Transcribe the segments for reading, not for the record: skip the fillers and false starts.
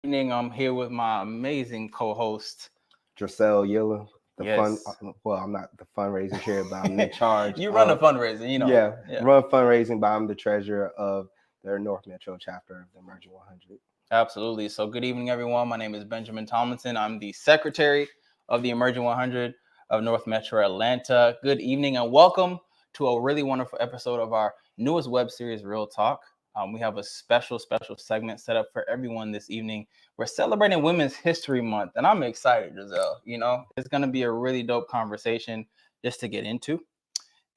Evening. I'm here with my amazing co-host, Dracelle Yilla, Yes. I'm not the fundraising chair, but I'm in charge You run a of, fundraiser, run fundraising, but I'm the treasurer of the North Metro chapter of the Emerging 100. Absolutely. So good evening, everyone. My name is Benjamin Tomlinson. I'm the secretary of the Emerging 100 of North Metro Atlanta. Good evening and welcome to a really wonderful episode of our newest web series, Real Talk. We have a special segment set up for everyone this evening. We're celebrating Women's History Month, and I'm excited, Giselle. It's going to be a really dope conversation just to get into.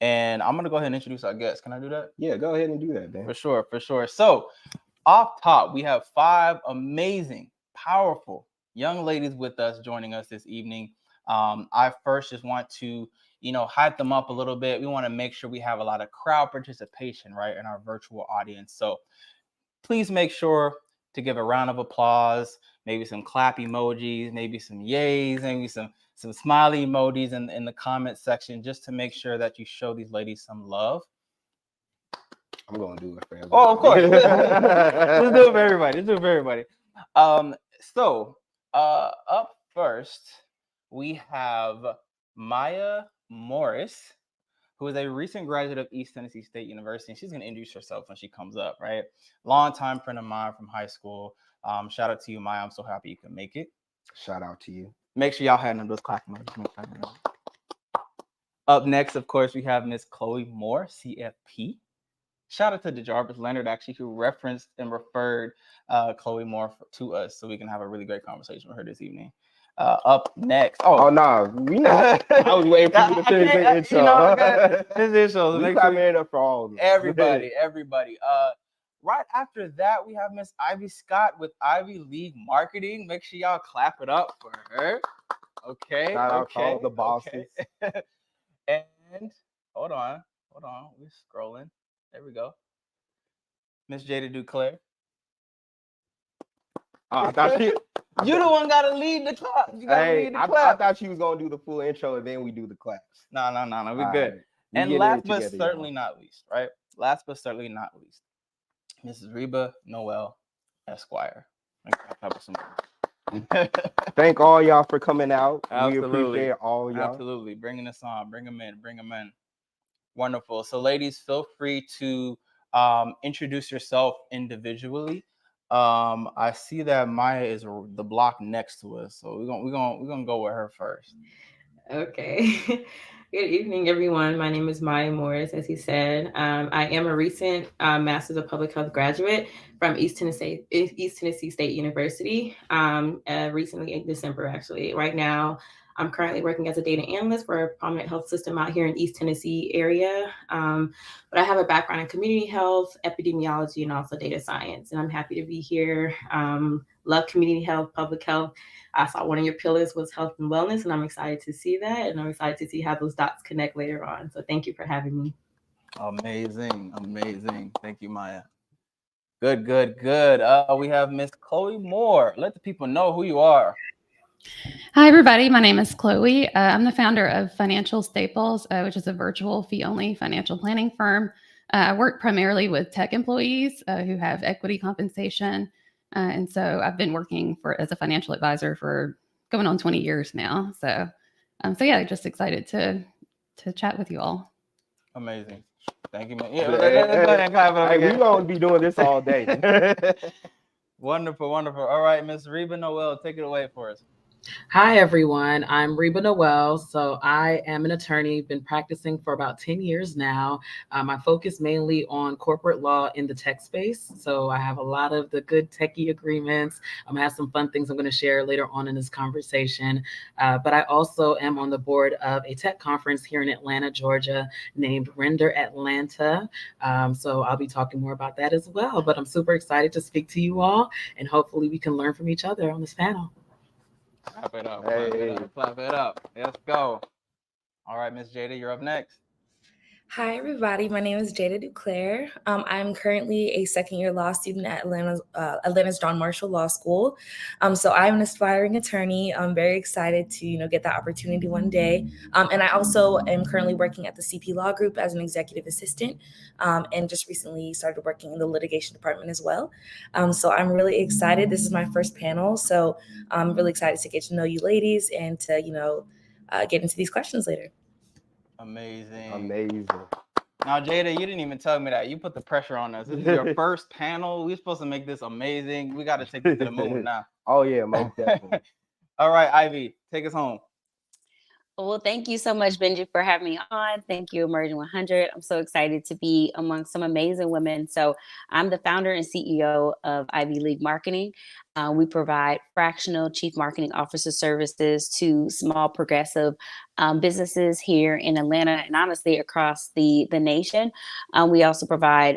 And I'm going to go ahead and introduce our guests. Can I do that? Yeah, go ahead and do that, man. For sure. So, off top, we have 5 amazing, powerful young ladies with us joining us this evening. I first just want to, hype them up a little bit. We want to make sure we have a lot of crowd participation, right, in our virtual audience. So please make sure to give a round of applause, maybe some clap emojis, maybe some yays, maybe some smiley emojis in the comment section, just to make sure that you show these ladies some love. I'm going to do it for everybody. Oh, of course. Let's do it for everybody. So up first, we have Maiah Morris, who is a recent graduate of East Tennessee State University. And she's going to introduce herself when she comes up, right? Longtime friend of mine from high school. Shout out to you, Maiah. I'm so happy you can make it. Shout out to you. Make sure y'all had those clapping. Up next, of course, we have Miss Chloe Moore, CFP. Shout out to DeJarvis Leonard, actually, who referenced and referred Chloe Moore to us, so we can have a really great conversation with her this evening. Up next. Oh, no. I was waiting for you to finish the intro. This intro. We clapping up for all of them. Everybody. Right after that, we have Miss Ivy Scott with Ivy League Marketing. Make sure y'all clap it up for her. Okay. Shout out to all the bosses. Okay. And hold on. We're scrolling. There we go. Miss Jada DuClair. Oh, I thought you the one gotta lead the clap. I thought you was gonna do the full intro and then we do the claps. No. We're good. Right. And last but certainly not least, right? Last but certainly not least, Mrs. Reba Noel, Esquire. Thank all y'all for coming out. Absolutely. We appreciate all y'all. Absolutely. Bringing us on. Bring them in. Wonderful. So, ladies, feel free to introduce yourself individually. I see that Maiah is the block next to us, so we're gonna go with her first. Okay. Good evening, everyone. My name is Maiah Morris, as he said. I am a recent Master's of Public Health graduate from East Tennessee State University. Recently in December, actually. Right now, I'm currently working as a data analyst for a prominent health system out here in East Tennessee area. But I have a background in community health, epidemiology, and also data science. And I'm happy to be here. Love community health, public health. I saw one of your pillars was health and wellness, and I'm excited to see that. And I'm excited to see how those dots connect later on. So thank you for having me. Amazing. Thank you, Maiah. Good. We have Miss Chloe Moore. Let the people know who you are. Hi, everybody. My name is Chloe. I'm the founder of Financial Staples, which is a virtual fee-only financial planning firm. I work primarily with tech employees who have equity compensation. And so I've been working as a financial advisor for going on 20 years now. So yeah, just excited to chat with you all. Amazing. Thank you, man. We're going to be doing this all day. Wonderful. All right, Miss Reba Noel, take it away for us. Hi, everyone. I'm Reba Noel. So I am an attorney, been practicing for about 10 years now. I focus mainly on corporate law in the tech space. So I have a lot of the good techie agreements. I have some fun things I'm going to share later on in this conversation. But I also am on the board of a tech conference here in Atlanta, Georgia, named Render Atlanta. So I'll be talking more about that as well. But I'm super excited to speak to you all, and hopefully we can learn from each other on this panel. Clap it up. Let's go. All right, Miss Jada, you're up next. Hi, everybody. My name is Jada DuClair. I'm currently a second-year law student at Atlanta's John Marshall Law School. So I'm an aspiring attorney. I'm very excited to, get that opportunity one day. And I also am currently working at the CP Law Group as an executive assistant, and just recently started working in the litigation department as well. So I'm really excited. This is my first panel, so I'm really excited to get to know you ladies and to, get into these questions later. Amazing. Now, Jada, you didn't even tell me that. You put the pressure on us. This is your first panel. We're supposed to make this amazing. We got to take it to the moon now. Oh, yeah, most definitely. All right, Ivy, take us home. Well, thank you so much, Benji, for having me on. Thank you, Emerging 100. I'm so excited to be among some amazing women. So I'm the founder and CEO of Ivy League Marketing. We provide fractional chief marketing officer services to small progressive businesses here in Atlanta and honestly across the nation. We also provide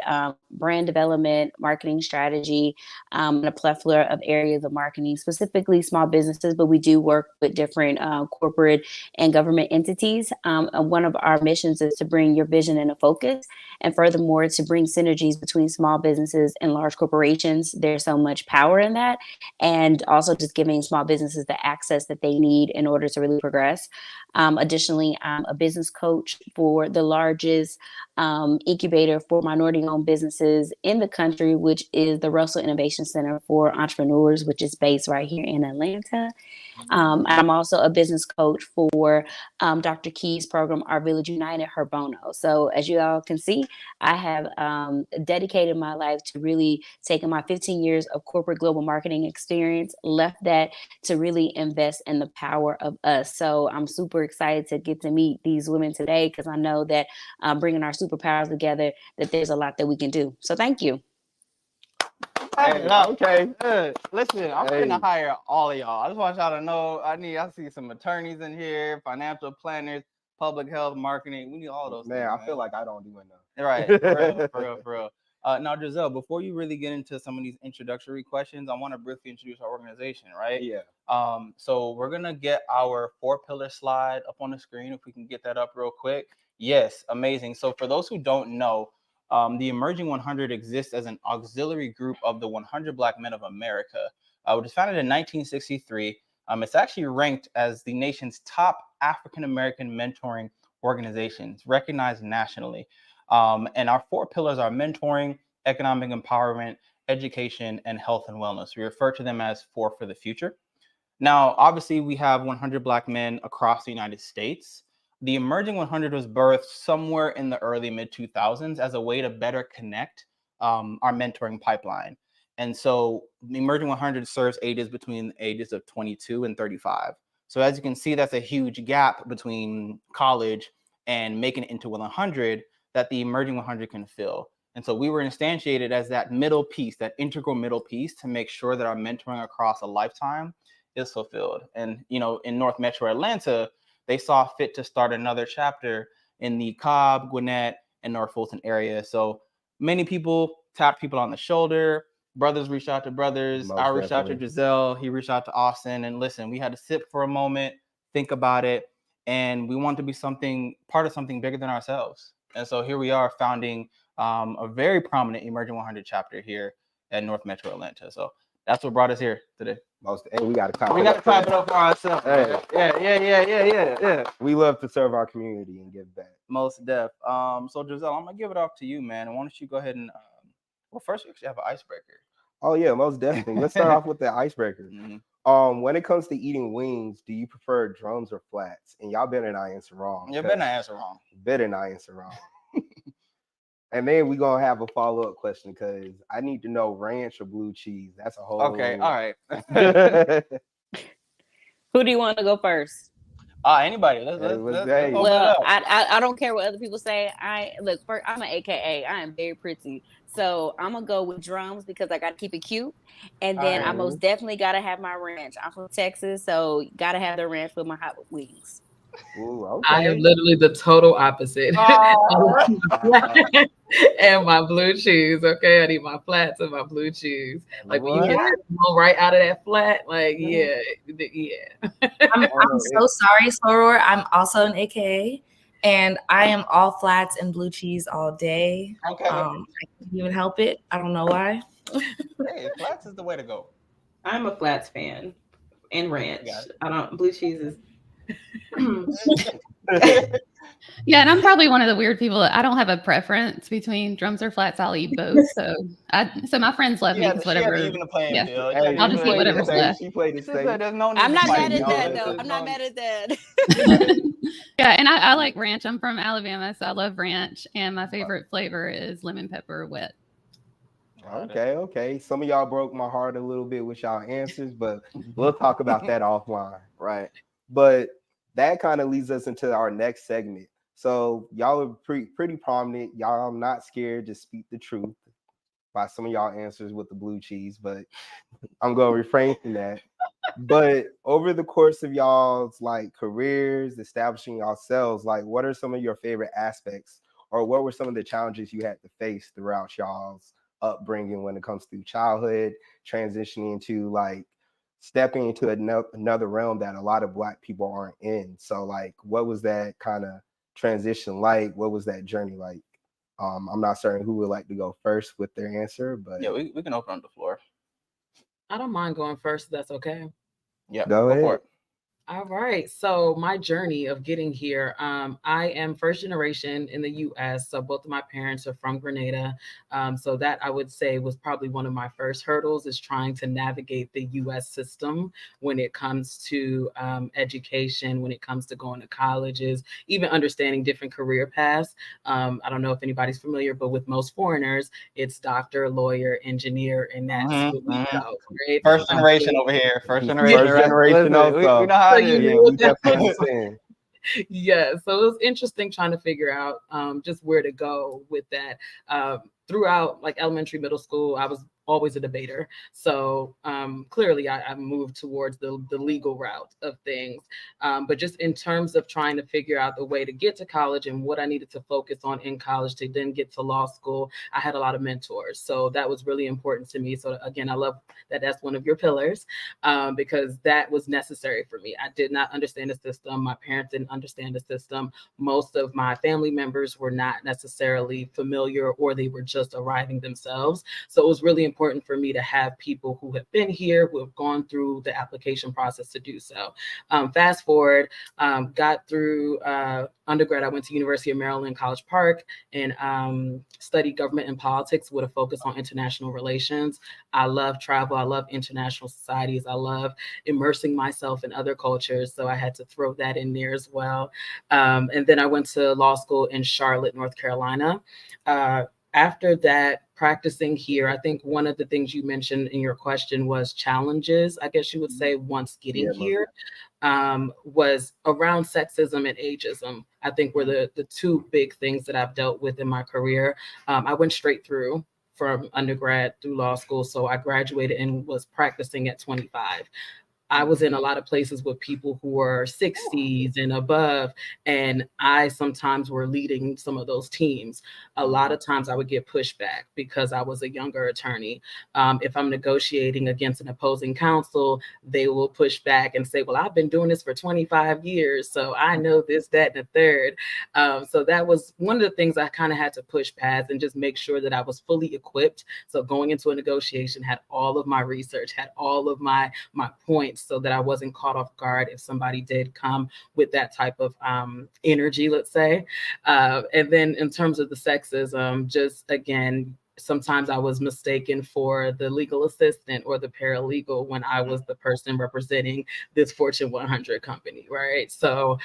brand development, marketing strategy, and a plethora of areas of marketing, specifically small businesses, but we do work with different corporate and government entities. One of our missions is to bring your vision into focus, and furthermore, to bring synergies between small businesses and large corporations. There's so much power in that, and also just giving small businesses the access that they need in order to really progress. Additionally, I'm a business coach for the largest incubator for minority-owned businesses in the country, which is the Russell Innovation Center for Entrepreneurs, which is based right here in Atlanta. I'm also a business coach for Dr. Key's program, Our Village United, Her Bono. So as you all can see, I have dedicated my life to really taking my 15 years of corporate global marketing experience, left that to really invest in the power of us. So I'm super excited to get to meet these women today, because I know that bringing our superpowers together, that there's a lot that we can do. So thank you. Hey, okay. Listen, I'm going to hire all of y'all. I just want y'all to know I see some attorneys in here, financial planners, public health, marketing. We need all those things. I feel like I don't do enough. Right. For real. Now, Giselle, before you really get into some of these introductory questions, I want to briefly introduce our organization, right? Yeah. So we're going to get our 4-pillar slide up on the screen, if we can get that up real quick. Yes, amazing. So for those who don't know, the Emerging 100 exists as an auxiliary group of the 100 Black Men of America, which was founded in 1963. It's actually ranked as the nation's top African-American mentoring organizations, recognized nationally. And our 4 pillars are mentoring, economic empowerment, education, and health and wellness. We refer to them as 4 for the future. Now, obviously, we have 100 Black men across the United States. The Emerging 100 was birthed somewhere in the early mid-2000s as a way to better connect our mentoring pipeline. And so the Emerging 100 serves ages between the ages of 22 and 35. So as you can see, that's a huge gap between college and making it into 100 that the Emerging 100 can fill. And so we were instantiated as that middle piece, that integral middle piece, to make sure that our mentoring across a lifetime is fulfilled. And, in North Metro Atlanta, they saw fit to start another chapter in the Cobb, Gwinnett, and North Fulton area. So many people tapped people on the shoulder. Brothers reached out to brothers. I reached out to Giselle. He reached out to Austin. And listen, we had to sit for a moment, think about it. And we want to be part of something bigger than ourselves. And so here we are founding a very prominent Emerging 100 chapter here at North Metro Atlanta. So that's what brought us here today. And we got to clap. We got to clap it up for ourselves. Hey. Yeah. We love to serve our community and give back. Most def. So Giselle, I'm gonna give it off to you, man. And why don't you go ahead and first we actually have an icebreaker. Oh yeah, most definitely. Let's start off with the icebreaker. Mm-hmm. When it comes to eating wings, do you prefer drums or flats? And y'all better not answer wrong. You better not answer wrong. Better not answer wrong. And then we're going to have a follow-up question, because I need to know ranch or blue cheese. That's a whole... Okay, all right. Who do you want to go first? Anybody. Let's well, I don't care what other people say. I'm an AKA. I am very pretty. So I'm going to go with drums, because I got to keep it cute. And then I most definitely got to have my ranch. I'm from Texas, so got to have the ranch with my hot wings. Ooh, okay. I am literally the total opposite. And my blue cheese. Okay, I need my flats and my blue cheese. Like when you get right out of that flat, like yeah. I'm so sorry, Soror. I'm also an AKA, And I am all flats and blue cheese all day. Okay. I can't even help it. I don't know why. Hey, flats is the way to go. I'm a flats fan and ranch. Yeah. Blue cheese is. Yeah, and I'm probably one of the weird people that I don't have a preference between drums or flats. I'll eat both. So my friends love me because whatever. Even the playing Yeah. field. Hey, I'll just eat whatever's left. She played it safe. There's no need I'm to not fight, mad at y'all. that though. There's I'm no not mad need. at that. Yeah, and I like ranch. I'm from Alabama, so I love ranch. And my favorite flavor is lemon pepper wet. Okay. Some of y'all broke my heart a little bit with y'all answers, but we'll talk about that offline, right? But that kind of leads us into our next segment. So y'all are pretty prominent. Y'all not scared to speak the truth by some of y'all answers with the blue cheese, but I'm gonna refrain from that. But over the course of y'all's like careers, establishing yourselves, like what are some of your favorite aspects, or what were some of the challenges you had to face throughout y'all's upbringing when it comes to childhood, transitioning into like stepping into another realm that a lot of Black people aren't in? So like, what was that kind of transition like? What was that journey like? I'm not certain who would like to go first with their answer, but yeah, we can open up the floor. I don't mind going first. If that's okay. Yeah, go ahead. for it. All right. So my journey of getting here, I am first generation in the U.S. So both of my parents are from Grenada. So that I would say was probably one of my first hurdles, is trying to navigate the U.S. system when it comes to education, when it comes to going to colleges, even understanding different career paths. I don't know if anybody's familiar, but with most foreigners, it's doctor, lawyer, engineer, and that's what we go, right? First generation over here. First generation. First generation Listen, we know how it is. Yeah, we definitely understand. Yeah, so it was interesting trying to figure out just where to go with that. Throughout like elementary, middle school, I was always a debater. So clearly I moved towards the legal route of things. But just in terms of trying to figure out the way to get to college and what I needed to focus on in college to then get to law school, I had a lot of mentors. So that was really important to me. So again, I love that that's one of your pillars, because that was necessary for me. I did not understand the system. My parents didn't understand the system. Most of my family members were not necessarily familiar, or they were just arriving themselves. So it was really important for me to have people who have been here, who have gone through the application process to do so. Fast forward, got through undergrad. I went to University of Maryland, College Park, and studied government and politics with a focus on international relations. I love travel. I love international societies. I love immersing myself in other cultures. So I had to throw that in there as well. And then I went to law school in Charlotte, North Carolina. After that, practicing here, I think one of the things you mentioned in your question was challenges, I guess you would say, once getting here, was around sexism and ageism. I think were the two big things that I've dealt with in my career. I went straight through from undergrad through law school. So I graduated and was practicing at 25. I was in a lot of places with people who were 60s and above, and I sometimes were leading some of those teams. A lot of times I would get pushback because I was a younger attorney. If I'm negotiating against an opposing counsel, they will push back and say, well, I've been doing this for 25 years, so I know this, that, and the third. So that was one of the things I kind of had to push past and just make sure that I was fully equipped. So going into a negotiation, had all of my research, had all of my points, so that I wasn't caught off guard if somebody did come with that type of energy, let's say. And then in terms of the sexism, just again, sometimes I was mistaken for the legal assistant or the paralegal when I was the person representing this Fortune 100 company, right? So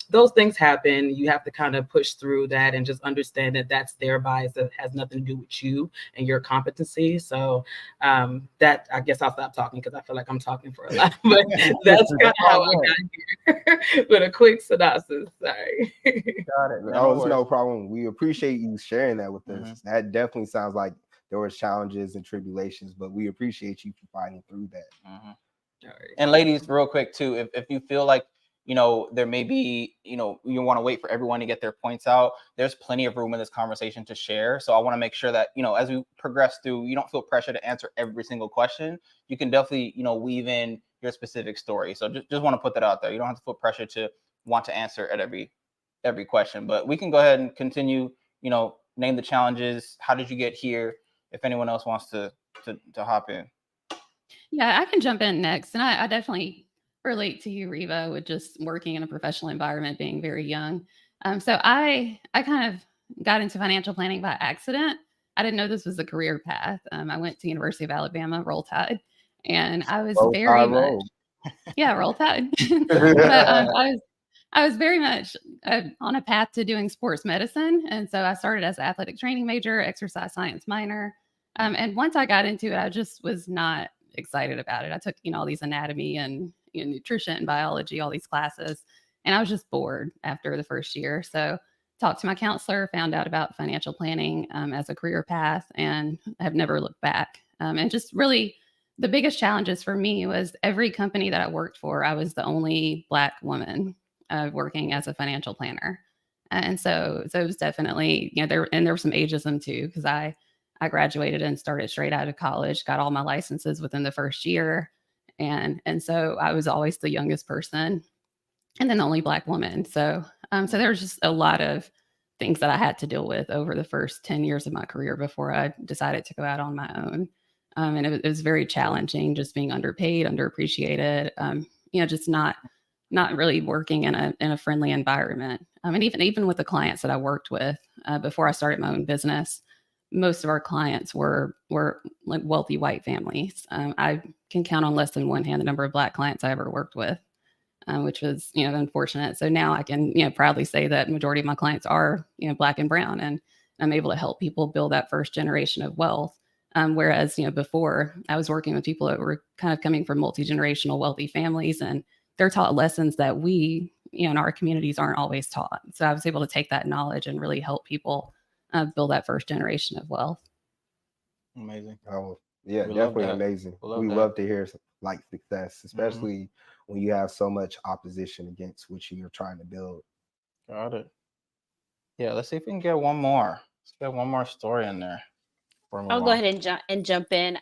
those things happen. You have to kind of push through that and just understand that that's their bias. That has nothing to do with you and your competency. So that, I guess I'll stop talking because I feel like I'm talking for a lot, but that's kind of how I got here with a quick synopsis. Sorry. Got it. No, it's no problem. We appreciate you sharing that with us. That definitely sounds like there was challenges and tribulations, but we appreciate you for fighting through that. Right. And ladies, real quick too, if you feel like, you know, there may be, you know, you want to wait for everyone to get their points out, there's plenty of room in this conversation to share. So I want to make sure that, you know, as we progress through, you don't feel pressure to answer every single question. You can definitely, you know, weave in your specific story. So just want to put that out there. You don't have to feel pressure to want to answer at every every question, but we can go ahead and continue. You know, name the challenges. How did you get here? If anyone else wants to hop in. Yeah, I can jump in next. And I definitely relate to you, Reba, with just working in a professional environment, being very young. So I kind of got into financial planning by accident. I didn't know this was a career path. I went to University of Alabama, Roll Tide, and I was Roll very Tide, much, roll. yeah, Roll Tide. But I was very much on a path to doing sports medicine. And so I started as an athletic training major, exercise science minor. And once I got into it, I just was not excited about it. I took, all these anatomy and nutrition and biology, all these classes, and I was just bored after the first year. So talked to my counselor, found out about financial planning as a career path, and have never looked back. And just really the biggest challenges for me was every company that I worked for, I was the only Black woman working as a financial planner. And so it was definitely, there was some ageism too, because I graduated and started straight out of college, got all my licenses within the first year. And so I was always the youngest person and then the only Black woman. So there was just a lot of things that I had to deal with over the first 10 years of my career before I decided to go out on my own. And it was very challenging, just being underpaid, underappreciated, just not really working in a friendly environment. And even with the clients that I worked with before I started my own business, most of our clients were like wealthy white families. I can count on less than one hand the number of Black clients I ever worked with, which was, unfortunate. So now I can, proudly say that majority of my clients are, Black and brown, and I'm able to help people build that first generation of wealth. Whereas, before I was working with people that were kind of coming from multi-generational wealthy families, and they're taught lessons that we, in our communities aren't always taught. So I was able to take that knowledge and really help people build that first generation of wealth. Amazing. Oh, yeah, We definitely love that. amazing. We We love that. love to hear like success, especially when you have so much opposition against what you're trying to build. Got it. Yeah, let's see if we can get one more. Let's get one more story in there. I'll go ahead and jump in.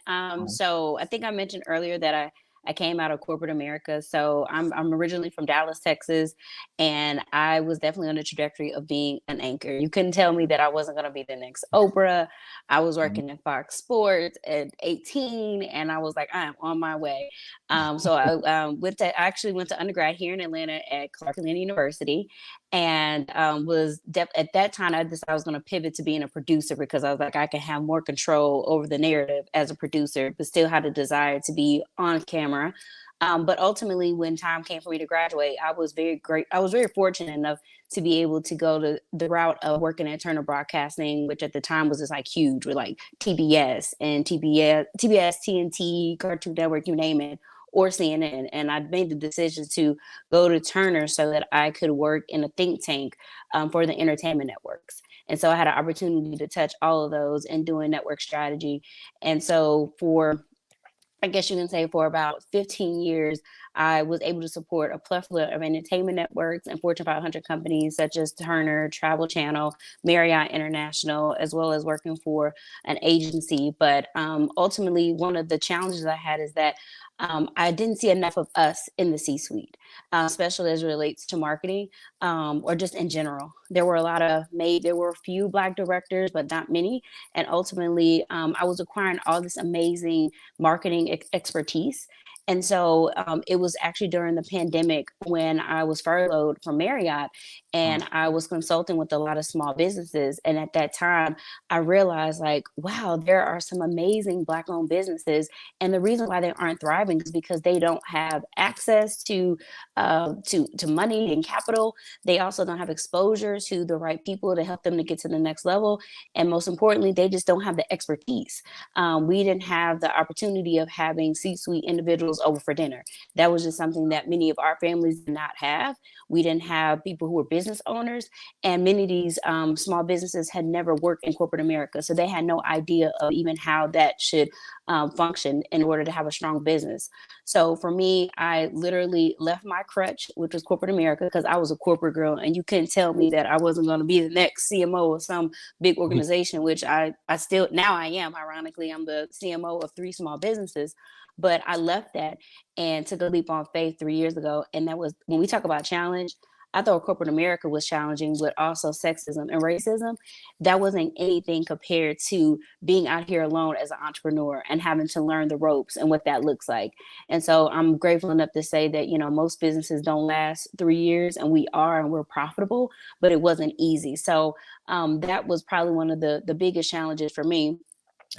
So I think I mentioned earlier that I came out of corporate America. So I'm originally from Dallas, Texas, and I was definitely on the trajectory of being an anchor. You couldn't tell me that I wasn't going to be the next Oprah. I was working in Fox Sports at 18, and I was like, I am on my way. So I actually went to undergrad here in Atlanta at Clark Atlanta University, and at that time I decided I was going to pivot to being a producer, because I was like, I can have more control over the narrative as a producer, but still had a desire to be on camera. But ultimately, when time came for me to graduate, I was very fortunate enough to be able to go to the route of working at Turner Broadcasting, which at the time was just like huge, with like TBS, TNT, Cartoon Network, you name it, or CNN. And I made the decision to go to Turner so that I could work in a think tank for the entertainment networks. And so I had an opportunity to touch all of those and doing network strategy. And so I guess you can say for about 15 years, I was able to support a plethora of entertainment networks and Fortune 500 companies such as Turner, Travel Channel, Marriott International, as well as working for an agency. But ultimately, one of the challenges I had is that I didn't see enough of us in the C-suite, especially as it relates to marketing or just in general. There were a few Black directors, but not many. And ultimately, I was acquiring all this amazing marketing expertise. And so it was actually during the pandemic when I was furloughed from Marriott, and I was consulting with a lot of small businesses. And at that time, I realized like, wow, there are some amazing Black-owned businesses. And the reason why they aren't thriving is because they don't have access to money and capital. They also don't have exposure to the right people to help them to get to the next level. And most importantly, they just don't have the expertise. We didn't have the opportunity of having C-suite individuals over for dinner. That was just something that many of our families did not have. We didn't have people who were business owners, and many of these small businesses had never worked in corporate America. So they had no idea of even how that should function in order to have a strong business. So for me, I literally left my crutch, which was corporate America, because I was a corporate girl, and you couldn't tell me that I wasn't going to be the next CMO of some big organization, which I still, now I am. Ironically, I'm the CMO of 3 small businesses. But I left that and took a leap on faith 3 years ago. And that was, when we talk about challenge, I thought corporate America was challenging, but also sexism and racism, that wasn't anything compared to being out here alone as an entrepreneur and having to learn the ropes and what that looks like. And so I'm grateful enough to say that, you know, most businesses don't last 3 years, and we're profitable, but it wasn't easy. So that was probably one of the biggest challenges for me.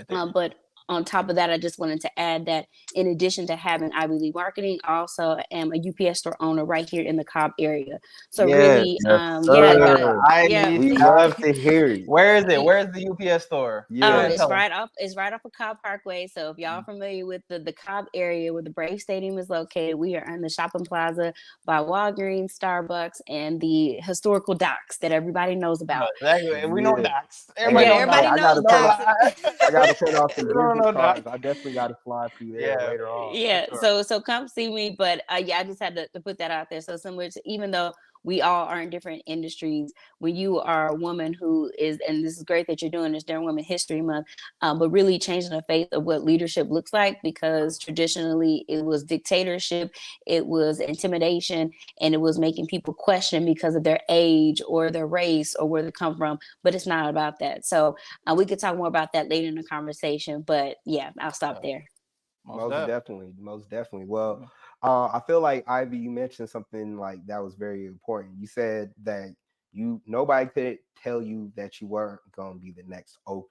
But on top of that, I just wanted to add that in addition to having Ivy League marketing, I also am a UPS store owner right here in the Cobb area. So really, we love to hear it. Where is it? Where's the UPS store? It's right off of Cobb Parkway. So if y'all familiar with the Cobb area where the Brave Stadium is located, we are in the shopping plaza by Walgreens, Starbucks, and the historical docks that everybody knows about. Exactly. We know docks. Everybody knows docks. I gotta turn off some business cards. I definitely gotta fly through there later on. Yeah. Sure. So come see me. But I just had to put that out there. So similar to, even though we all are in different industries, when you are a woman who is, and this is great that you're doing this during Women's History Month, but really changing the face of what leadership looks like, because traditionally it was dictatorship, it was intimidation, and it was making people question because of their age or their race or where they come from. But it's not about that. So we could talk more about that later in the conversation. But yeah, I'll stop there. Most definitely. Well, I feel like, Ivy, you mentioned something like that was very important. You said that nobody could tell you that you weren't going to be the next Oprah.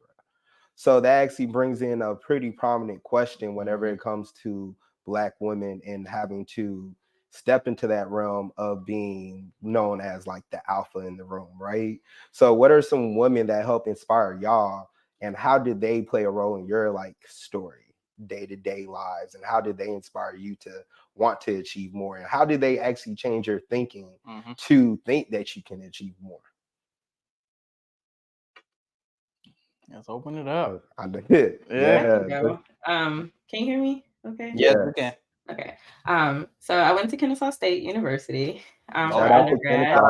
So that actually brings in a pretty prominent question whenever it comes to Black women and having to step into that realm of being known as like the alpha in the room, right? So what are some women that help inspire y'all, and how did they play a role in your like story, day-to-day lives, and how did they inspire you to want to achieve more, and how did they actually change your thinking to think that you can achieve more? Let's open it up. I did. Yeah. Can you hear me? Okay. Yes, we can. Okay. So I went to Kennesaw State University for undergrad.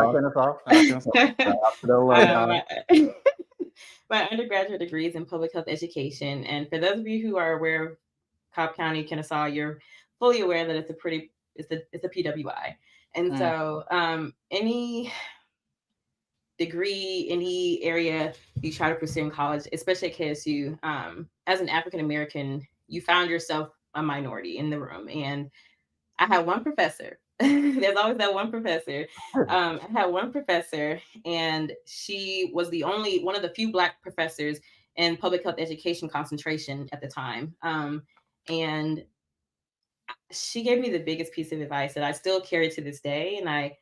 My undergraduate degree is in public health education, and for those of you who are aware of Cobb County, Kennesaw, you're fully aware that it's a PWI, and so any degree, any area you try to pursue in college, especially at KSU, as an African American, you found yourself a minority in the room. And I had one professor. There's always that one professor. I had one professor, and she was one of the few Black professors in public health education concentration at the time. And she gave me the biggest piece of advice that I still carry to this day. And I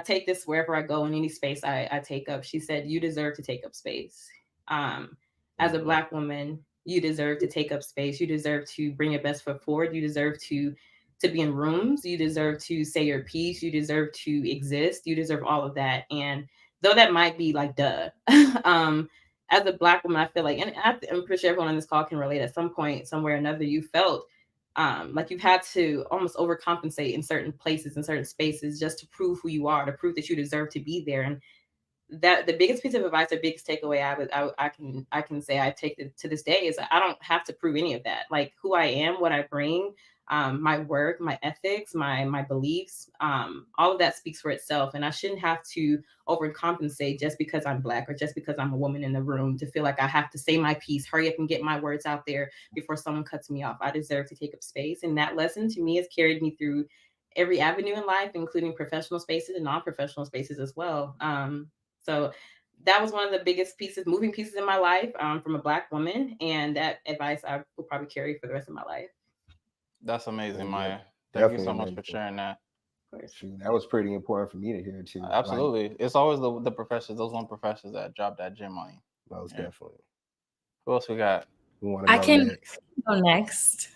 take this wherever I go, in any space I take up. She said, you deserve to take up space. As a Black woman, you deserve to take up space. You deserve to bring your best foot forward. You deserve to be in rooms. You deserve to say your piece. You deserve to exist. You deserve all of that. And though that might be like, duh, as a Black woman, I feel like, and I'm pretty sure everyone on this call can relate, at some point, somewhere or another, you felt like you've had to almost overcompensate in certain places, in certain spaces, just to prove who you are, to prove that you deserve to be there. And that the biggest piece of advice, the biggest takeaway I can say I take it to this day is I don't have to prove any of that. Like, who I am, what I bring, my work, my ethics, my beliefs, all of that speaks for itself. And I shouldn't have to overcompensate just because I'm Black or just because I'm a woman in the room to feel like I have to say my piece, hurry up and get my words out there before someone cuts me off. I deserve to take up space. And that lesson to me has carried me through every avenue in life, including professional spaces and non-professional spaces as well. So that was one of the biggest moving pieces in my life, from a Black woman. And that advice I will probably carry for the rest of my life. That's amazing, Maiah. Thank you so much for sharing that. That was pretty important for me to hear too. Absolutely. It's always the professors, those one professors that drop that gem on you. Most definitely. Who else we got? I can go next.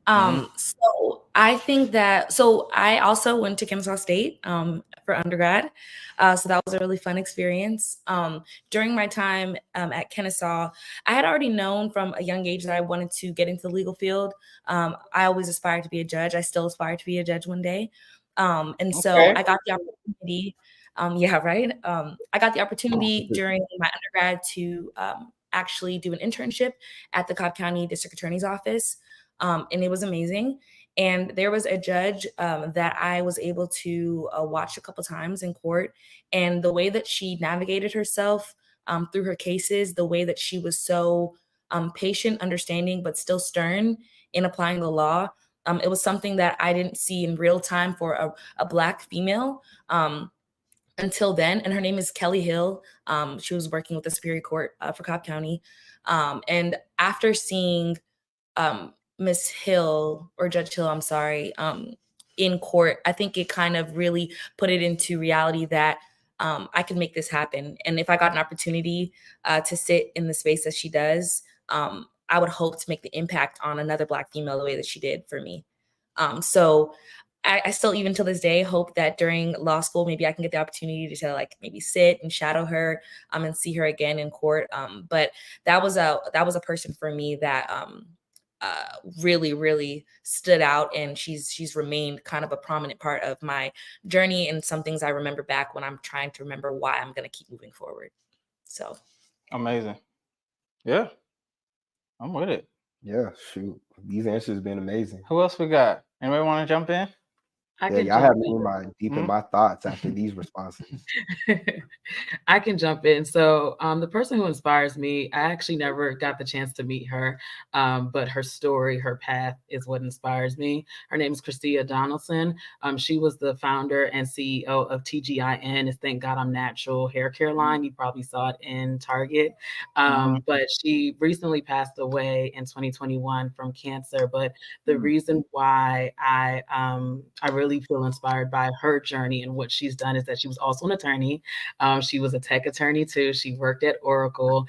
So I think that, I also went to Kennesaw State for undergrad. So that was a really fun experience. During my time at Kennesaw, I had already known from a young age that I wanted to get into the legal field. I always aspired to be a judge. I still aspire to be a judge one day. So I got the opportunity. I got the opportunity during my undergrad to actually do an internship at the Cobb County District Attorney's Office. And it was amazing. And there was a judge that I was able to watch a couple times in court, and the way that she navigated herself through her cases, the way that she was so patient, understanding, but still stern in applying the law. It was something that I didn't see in real time for a Black female until then. And her name is Kelly Hill. She was working with the Superior Court for Cobb County. And after seeing Miss Hill, or Judge Hill, I'm sorry, in court, I think it kind of really put it into reality that I can make this happen. And if I got an opportunity to sit in the space that she does, I would hope to make the impact on another Black female the way that she did for me. So I still, even to this day, hope that during law school, maybe I can get the opportunity to like maybe sit and shadow her and see her again in court. But that was a person for me that really, really stood out, and she's remained kind of a prominent part of my journey and some things I remember back when I'm trying to remember why I'm going to keep moving forward. So amazing. Yeah, I'm with it. Yeah, shoot, these answers have been amazing. Who else we got? Anybody want to jump in? Y'all have me in my thoughts after these responses. I can jump in. So the person who inspires me, I actually never got the chance to meet her, but her story, her path is what inspires me. Her name is Christia Donaldson. She was the founder and CEO of TGIN. It's Thank God I'm Natural hair care line. You probably saw it in Target. But she recently passed away in 2021 from cancer. But the reason why I really feel inspired by her journey and what she's done is that she was also an attorney. She was a tech attorney too. She worked at Oracle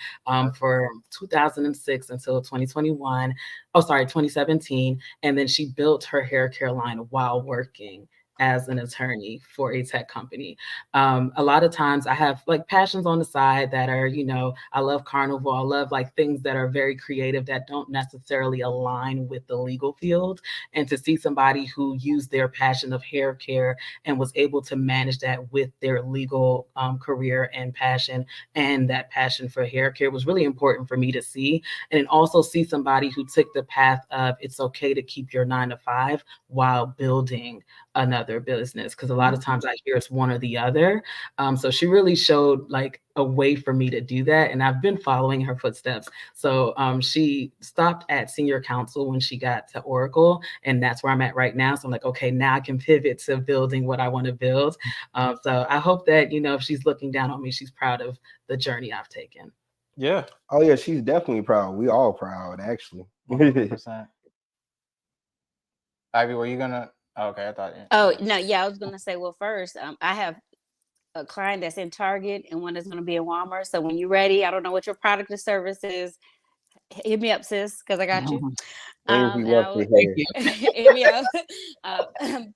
for 2006 until 2017. And then she built her hair care line while working as an attorney for a tech company. A lot of times I have like passions on the side that are, I love carnival. I love like things that are very creative that don't necessarily align with the legal field. And to see somebody who used their passion of hair care and was able to manage that with their legal career and passion, and that passion for hair care was really important for me to see. And then also see somebody who took the path of it's okay to keep your 9 to 5 while building another business, because a lot of times I hear it's one or the other. So she really showed like a way for me to do that, and I've been following her footsteps. So she stopped at senior counsel when she got to Oracle, and that's where I'm at right now. So I'm like, okay, now I can pivot to building what I want to build. So I hope that if she's looking down on me, she's proud of the journey I've taken. Yeah. Oh yeah, she's definitely proud. We all proud, actually. 100%. Ivy, were you gonna? Okay, I thought. Oh no, yeah, I was gonna say. Well, first, I have a client that's in Target and one that's gonna be in Walmart. So when you're ready, I don't know what your product or service is. Hit me up, sis, because I got you. Hit me up.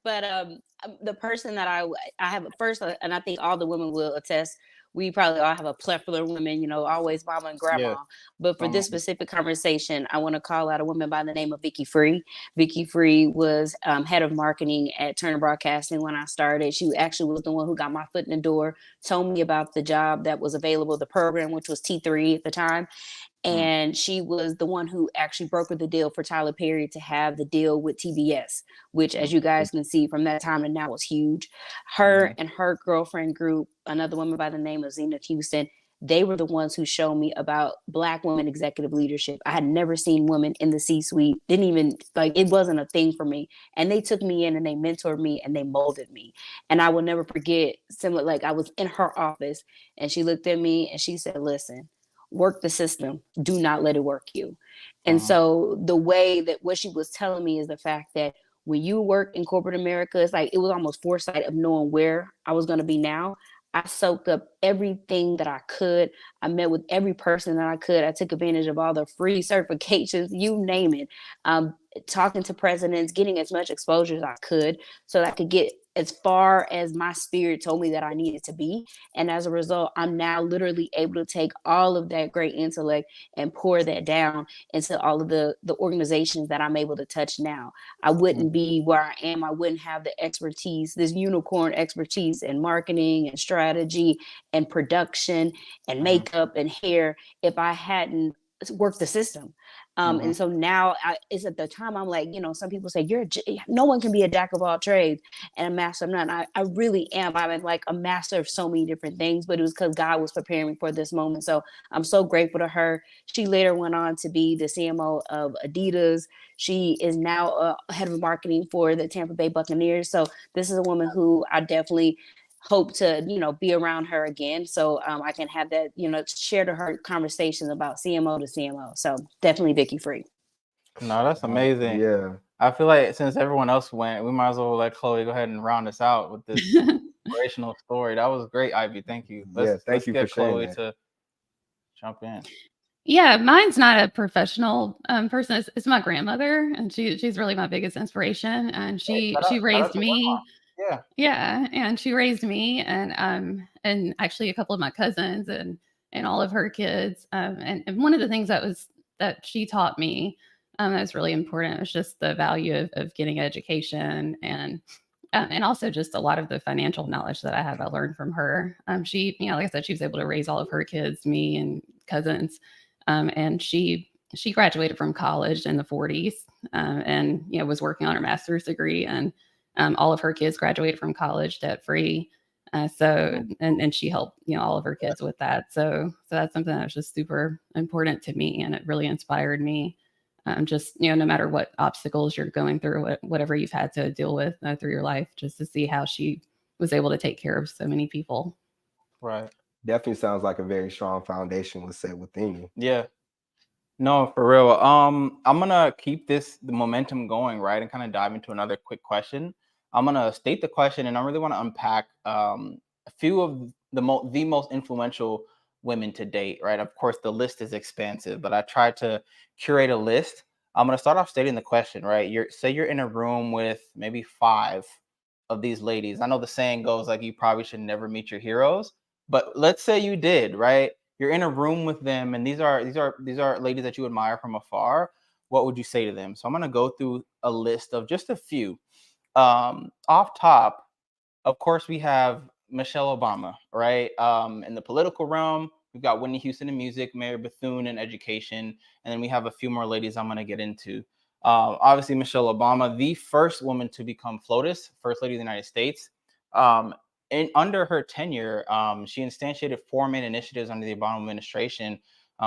But the person that I have first, and I think all the women will attest. We probably all have a plethora of women, always mama and grandma. Yeah. But for this specific conversation, I want to call out a woman by the name of Vicky Free. Vicky Free was head of marketing at Turner Broadcasting when I started. She actually was the one who got my foot in the door, told me about the job that was available, the program, which was T3 at the time. And she was the one who actually brokered the deal for Tyler Perry to have the deal with TBS, which, as you guys can see from that time to now, was huge. Her and her girlfriend group, another woman by the name of Zenith Houston, they were the ones who showed me about Black women executive leadership. I had never seen women in the C-suite, didn't even, it wasn't a thing for me. And they took me in and they mentored me and they molded me. And I will never forget, similar, I was in her office and she looked at me and she said, listen, work the system. Do not let it work you. And so the way that what she was telling me is the fact that when you work in corporate America, it's it was almost foresight of knowing where I was going to be now. I soaked up everything that I could. I met with every person that I could. I took advantage of all the free certifications, you name it. Talking to presidents, getting as much exposure as I could so that I could get as far as my spirit told me that I needed to be. And as a result, I'm now literally able to take all of that great intellect and pour that down into all of the organizations that I'm able to touch now. I wouldn't be where I am. I wouldn't have the expertise, this unicorn expertise in marketing and strategy and production and makeup and hair if I hadn't worked the system. And so now it's at the time I'm like, some people say no one can be a jack of all trades and a master of none. I really am. I'm like a master of so many different things, but it was because God was preparing me for this moment. So I'm so grateful to her. She later went on to be the CMO of Adidas. She is now head of marketing for the Tampa Bay Buccaneers. So this is a woman who I definitely hope to, be around her again. So I can have that, share to her conversations about CMO to CMO. So definitely Vicky Free. No, that's amazing. Yeah. I feel like since everyone else went, we might as well let Chloe go ahead and round us out with this inspirational story. That was great, Ivy. Thank you. Thank you for sharing Chloe that. to jump in. Yeah, mine's not a professional person. It's my grandmother, and she's really my biggest inspiration. And she raised me. Yeah, and she raised me, and actually a couple of my cousins, and all of her kids. And one of the things that she taught me that was really important was just the value of getting education, and also just a lot of the financial knowledge that I learned from her. She, like I said, she was able to raise all of her kids, me and cousins. And she graduated from college in the 40s, and was working on her master's degree, and all of her kids graduated from college debt free. So she helped all of her kids with that. So that's something that was just super important to me, and it really inspired me. Just no matter what obstacles you're going through, whatever you've had to deal with through your life, just to see how she was able to take care of so many people. Right. Definitely sounds like a very strong foundation was set within you. Yeah. No, for real. I'm gonna keep the momentum going, right, and kind of dive into another quick question. I'm gonna state the question, and I really want to unpack a few of the most influential women to date, right? Of course, the list is expansive, but I tried to curate a list. I'm gonna start off stating the question, right? You're in a room with maybe 5 of these ladies. I know the saying goes like you probably should never meet your heroes, but let's say you did, right? You're in a room with them, and these are ladies that you admire from afar. What would you say to them? So I'm gonna go through a list of just a few. Off top, of course, we have Michelle Obama, right? In the political realm, we've got Whitney Houston in music, Mary Bethune in education, and then we have a few more ladies I'm gonna get into. Obviously, Michelle Obama, the first woman to become FLOTUS, First Lady of the United States. Under her tenure, she instantiated 4 main initiatives under the Obama administration,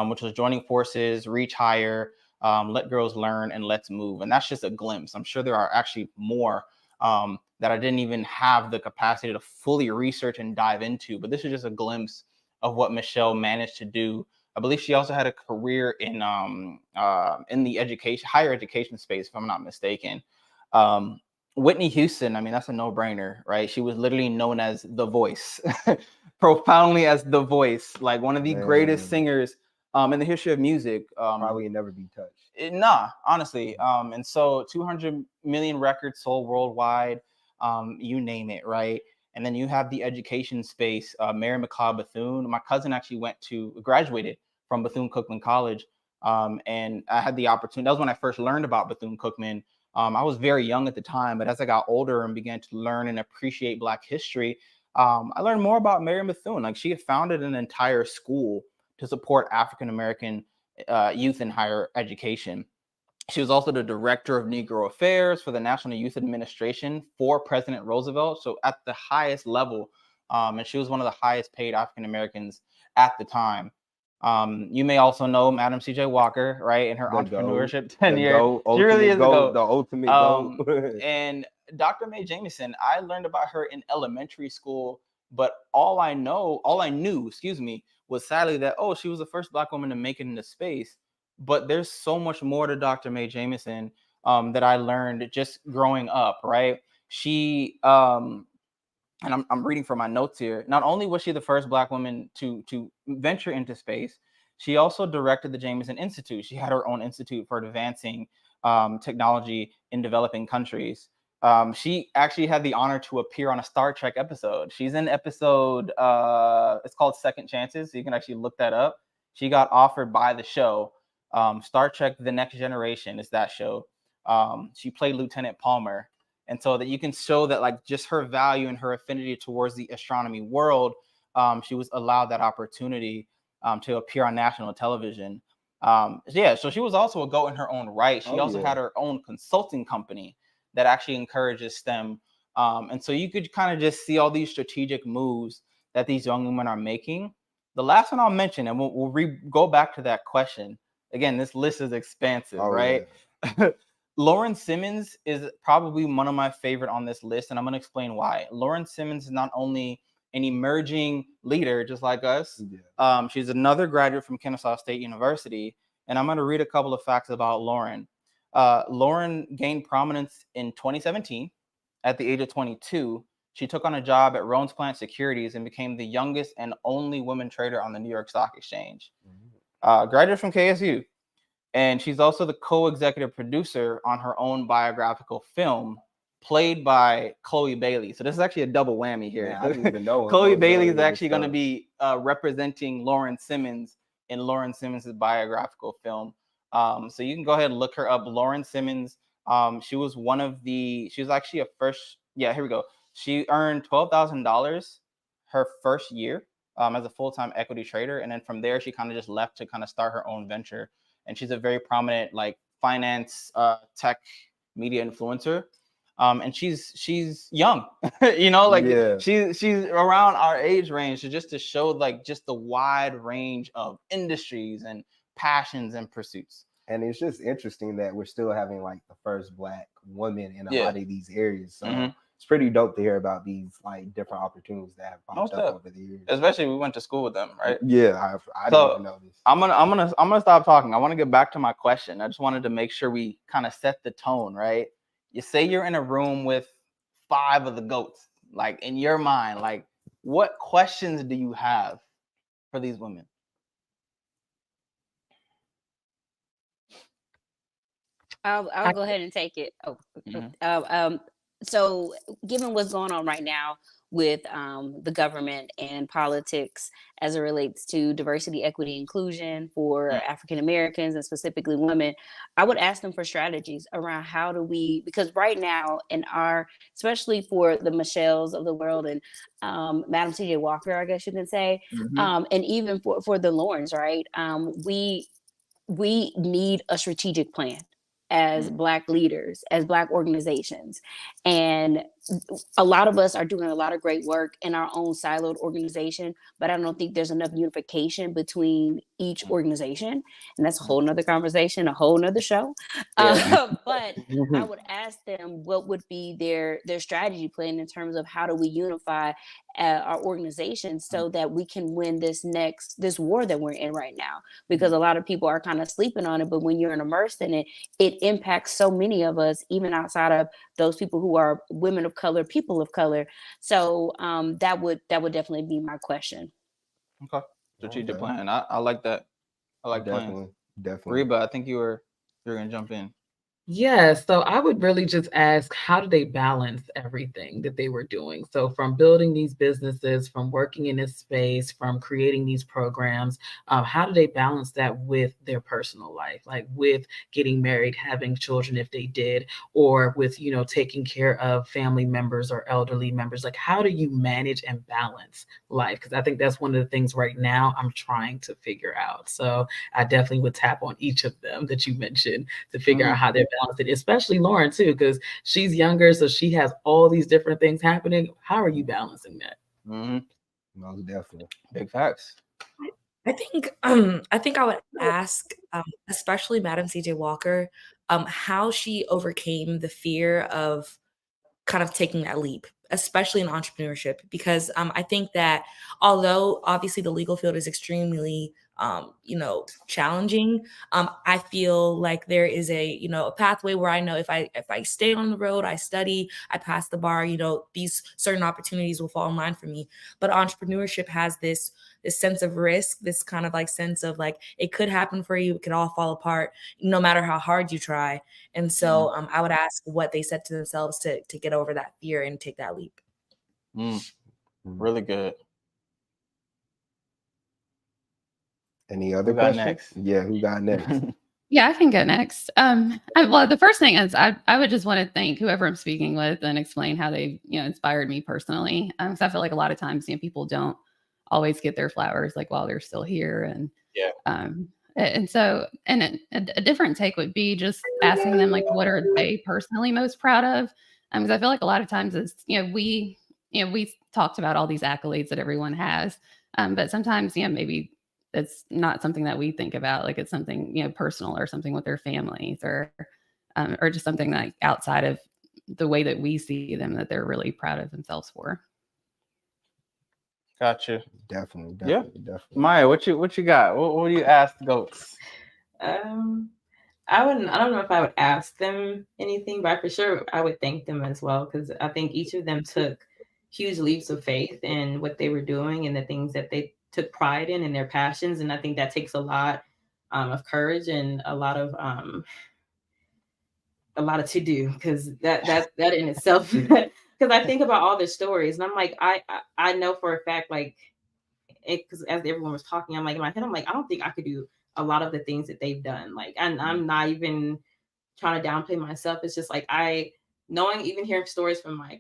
which was joining forces, reach higher, let girls learn, and let's move. And that's just a glimpse. I'm sure there are actually more that I didn't even have the capacity to fully research and dive into. But this is just a glimpse of what Michelle managed to do. I believe she also had a career in the higher education space, if I'm not mistaken. Whitney Houston, I mean, that's a no-brainer, right? She was literally known as the voice, profoundly as the voice, like one of the greatest singers in the history of music. Probably never be touched. Nah, honestly. And so 200 million records sold worldwide, you name it, right? And then you have the education space, Mary McLeod Bethune. My cousin actually graduated from Bethune-Cookman College. And I had the opportunity, that was when I first learned about Bethune-Cookman. I was very young at the time, but as I got older and began to learn and appreciate Black history, I learned more about Mary Bethune. Like, she had founded an entire school to support African-American youth in higher education. She was also the director of Negro Affairs for the National Youth Administration for President Roosevelt. So at the highest level, and she was one of the highest paid African-Americans at the time. You may also know Madam C.J. Walker, right, in her entrepreneurship tenure. She really is the ultimate goat. And Dr. Mae Jameson, I learned about her in elementary school, but all I knew, was sadly that, she was the first Black woman to make it into space. But there's so much more to Dr. Mae Jameson that I learned just growing up, right? She and I'm reading from my notes here. Not only was she the first Black woman to venture into space, she also directed the Jameson Institute. She had her own institute for advancing technology in developing countries. She actually had the honor to appear on a Star Trek episode. She's in episode, it's called Second Chances, so you can actually look that up. She got offered by the show. Star Trek The Next Generation is that show. She played Lieutenant Palmer. And so that you can show that, like, just her value and her affinity towards the astronomy world, she was allowed that opportunity to appear on national television. Yeah, so she was also a GOAT in her own right. She also had her own consulting company that actually encourages STEM. And so you could kind of just see all these strategic moves that these young women are making. The last one I'll mention, and we'll go back to that question. Again, this list is expansive, right? Yeah. Lauren Simmons is probably one of my favorite on this list, and I'm going to explain why. Lauren Simmons is not only an emerging leader, just like us. Yeah. She's another graduate from Kennesaw State University, and I'm going to read a couple of facts about Lauren. Lauren gained prominence in 2017. At the age of 22, she took on a job at Rones Plant Securities and became the youngest and only woman trader on the New York Stock Exchange. Graduate from KSU. And she's also the co-executive producer on her own biographical film, played by Chloe Bailey. So this is actually a double whammy here. Yeah, I didn't even know. Chloe Bailey is actually going to be representing Lauren Simmons in Lauren Simmons' biographical film. So you can go ahead and look her up. Lauren Simmons, she was actually a first, here we go. She earned $12,000 her first year as a full-time equity trader. And then from there, she kind of just left to kind of start her own venture. And she's a very prominent like finance, tech, media influencer. And she's young, she's around our age range. So just to show like just the wide range of industries and passions and pursuits. And it's just interesting that we're still having like the first Black woman in a lot of these areas. So it's pretty dope to hear about these like different opportunities that have popped up over the years. Especially we went to school with them, right? Yeah, I didn't even know this. I'm gonna stop talking. I want to get back to my question. I just wanted to make sure we kind of set the tone, right? You say you're in a room with 5 of the GOATs, like in your mind, like what questions do you have for these women? I'll go ahead and take it. So given what's going on right now with the government and politics as it relates to diversity, equity, inclusion for African Americans and specifically women, I would ask them for strategies around how do we, because right now in especially for the Michelles of the world and Madam C.J. Walker, I guess you can say, and even for the Laurens, right? We need a strategic plan as Black leaders, as Black organizations. And a lot of us are doing a lot of great work in our own siloed organization, but I don't think there's enough unification between each organization. And that's a whole nother conversation, a whole nother show. But I would ask them what would be their strategy plan in terms of how do we unify our organizations so that we can win this war that we're in right now, because a lot of people are kind of sleeping on it, but when you're immersed in it, it impacts so many of us, even outside of those people who are women of color, people of color. So that would definitely be my question. Okay. Strategic plan. I like that. I like plans. Definitely. Reba, I think you're gonna jump in. Yeah, so I would really just ask, how do they balance everything that they were doing? So from building these businesses, from working in this space, from creating these programs, how do they balance that with their personal life, like with getting married, having children if they did, or with, taking care of family members or elderly members? Like, how do you manage and balance life? Because I think that's one of the things right now I'm trying to figure out. So I definitely would tap on each of them that you mentioned to figure out how they're balance it, especially Lauren too, because she's younger, so she has all these different things happening. How are you balancing that? Most definitely. Big facts. I think I would ask, especially Madam C.J. Walker, how she overcame the fear of kind of taking that leap, especially in entrepreneurship, because I think that although obviously the legal field is extremely challenging, I feel like there is a pathway where I know if I stay on the road, I study, I pass the bar, these certain opportunities will fall in line for me. But entrepreneurship has this sense of risk, this kind of like sense of like it could happen for you, it could all fall apart no matter how hard you try. And so I would ask what they said to themselves to get over that fear and take that leap. Really good. Any other questions? Next? Yeah, who got next? Yeah, I can go next. Well, the first thing is I would just want to thank whoever I'm speaking with and explain how they inspired me personally. Because I feel like a lot of times people don't always get their flowers like while they're still here, and And so, and a different take would be just asking them, like, what are they personally most proud of? Because I feel like a lot of times it's, we talked about all these accolades that everyone has, but sometimes, maybe it's not something that we think about. Like, it's something, personal, or something with their families, or just something like outside of the way that we see them, that they're really proud of themselves for. Gotcha. Definitely. Maiah, what you got? What do you ask the goats? I don't know if I would ask them anything, but for sure I would thank them as well, because I think each of them took huge leaps of faith in what they were doing and the things that they took pride in and their passions. And I think that takes a lot of courage and a lot of to do, because that in itself, because I think about all their stories and I'm like, I know for a fact, like, because as everyone was talking, I'm like, in my head, I'm like, I don't think I could do a lot of the things that they've done. Like, and I'm not even trying to downplay myself. It's just like, even hearing stories from my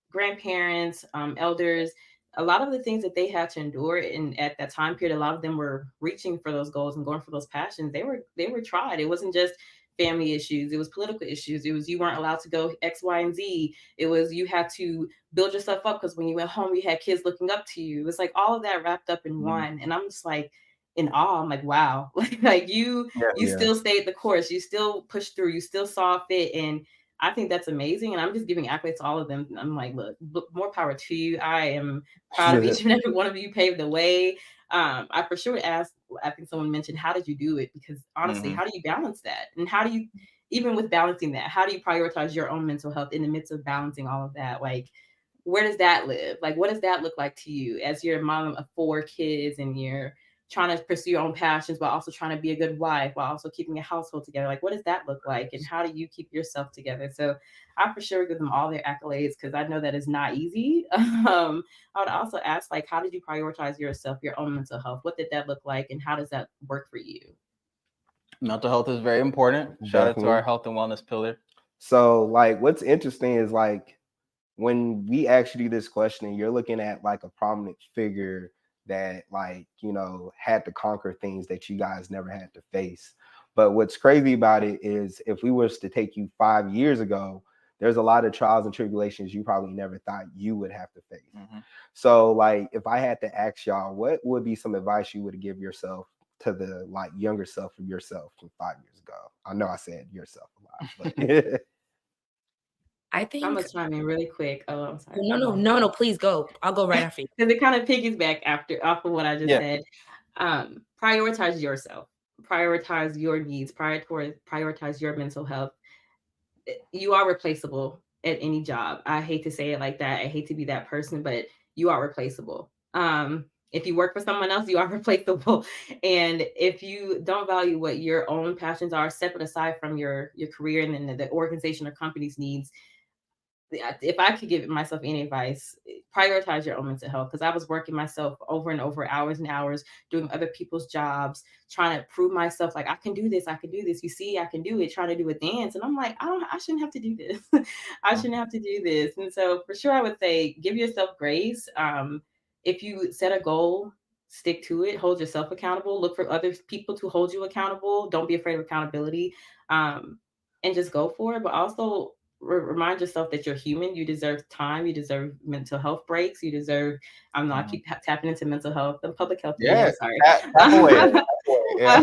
grandparents, elders, a lot of the things that they had to endure, and at that time period, a lot of them were reaching for those goals and going for those passions. They were tried. It wasn't just family issues. It was political issues. It was, you weren't allowed to go X, Y, and Z. It was, you had to build yourself up because when you went home, you had kids looking up to you. It was like all of that wrapped up in one. And I'm just like in awe. I'm like, wow, like you still stayed the course. You still pushed through. You still saw fit. And I think that's amazing. And I'm just giving accolades to all of them. I'm like, look, more power to you. I am proud of each and every one of you. Paved the way. I for sure asked, I think someone mentioned, how did you do it? Because honestly, how do you balance that? And how do you, even with balancing that, how do you prioritize your own mental health in the midst of balancing all of that? Like, where does that live? Like, what does that look like to you as your mom of 4 kids and you're trying to pursue your own passions while also trying to be a good wife, while also keeping a household together? Like, what does that look like? And how do you keep yourself together? So I for sure give them all their accolades, because I know that is not easy. I would also ask, like, how did you prioritize yourself, your own mental health? What did that look like? And how does that work for you? Mental health is very important. Shout out to our health and wellness pillar. So, like, what's interesting is, like, when we ask you this question, you're looking at like a prominent figure that, like, had to conquer things that you guys never had to face. But what's crazy about it is, if we was to take you 5 years ago, there's a lot of trials and tribulations you probably never thought you would have to face. So, like, if I had to ask y'all, what would be some advice you would give yourself to the, like, younger self of yourself from 5 years ago? I know I said yourself a lot, but I think I'm gonna chime in really quick. Oh, I'm sorry. No, please go. I'll go right after you. Because it kind of piggyback off of what I just said. Prioritize yourself. Prioritize your needs. Prioritize your mental health. You are replaceable at any job. I hate to say it like that. I hate to be that person, but you are replaceable. If you work for someone else, you are replaceable. And if you don't value what your own passions are, separate aside from your career and then the organization or company's needs, if I could give myself any advice, prioritize your own mental health. Because I was working myself over and over, hours and hours, doing other people's jobs, trying to prove myself, like, I can do this. You see, I can do it, trying to do a dance. And I'm like, I shouldn't have to do this. I shouldn't have to do this. And so for sure, I would say, give yourself grace. If you set a goal, stick to it, hold yourself accountable, look for other people to hold you accountable. Don't be afraid of accountability, and just go for it. But also, remind yourself that you're human. You deserve time. You deserve mental health breaks. You deserve, I keep tapping into mental health and public health. Yeah, sorry. Yeah.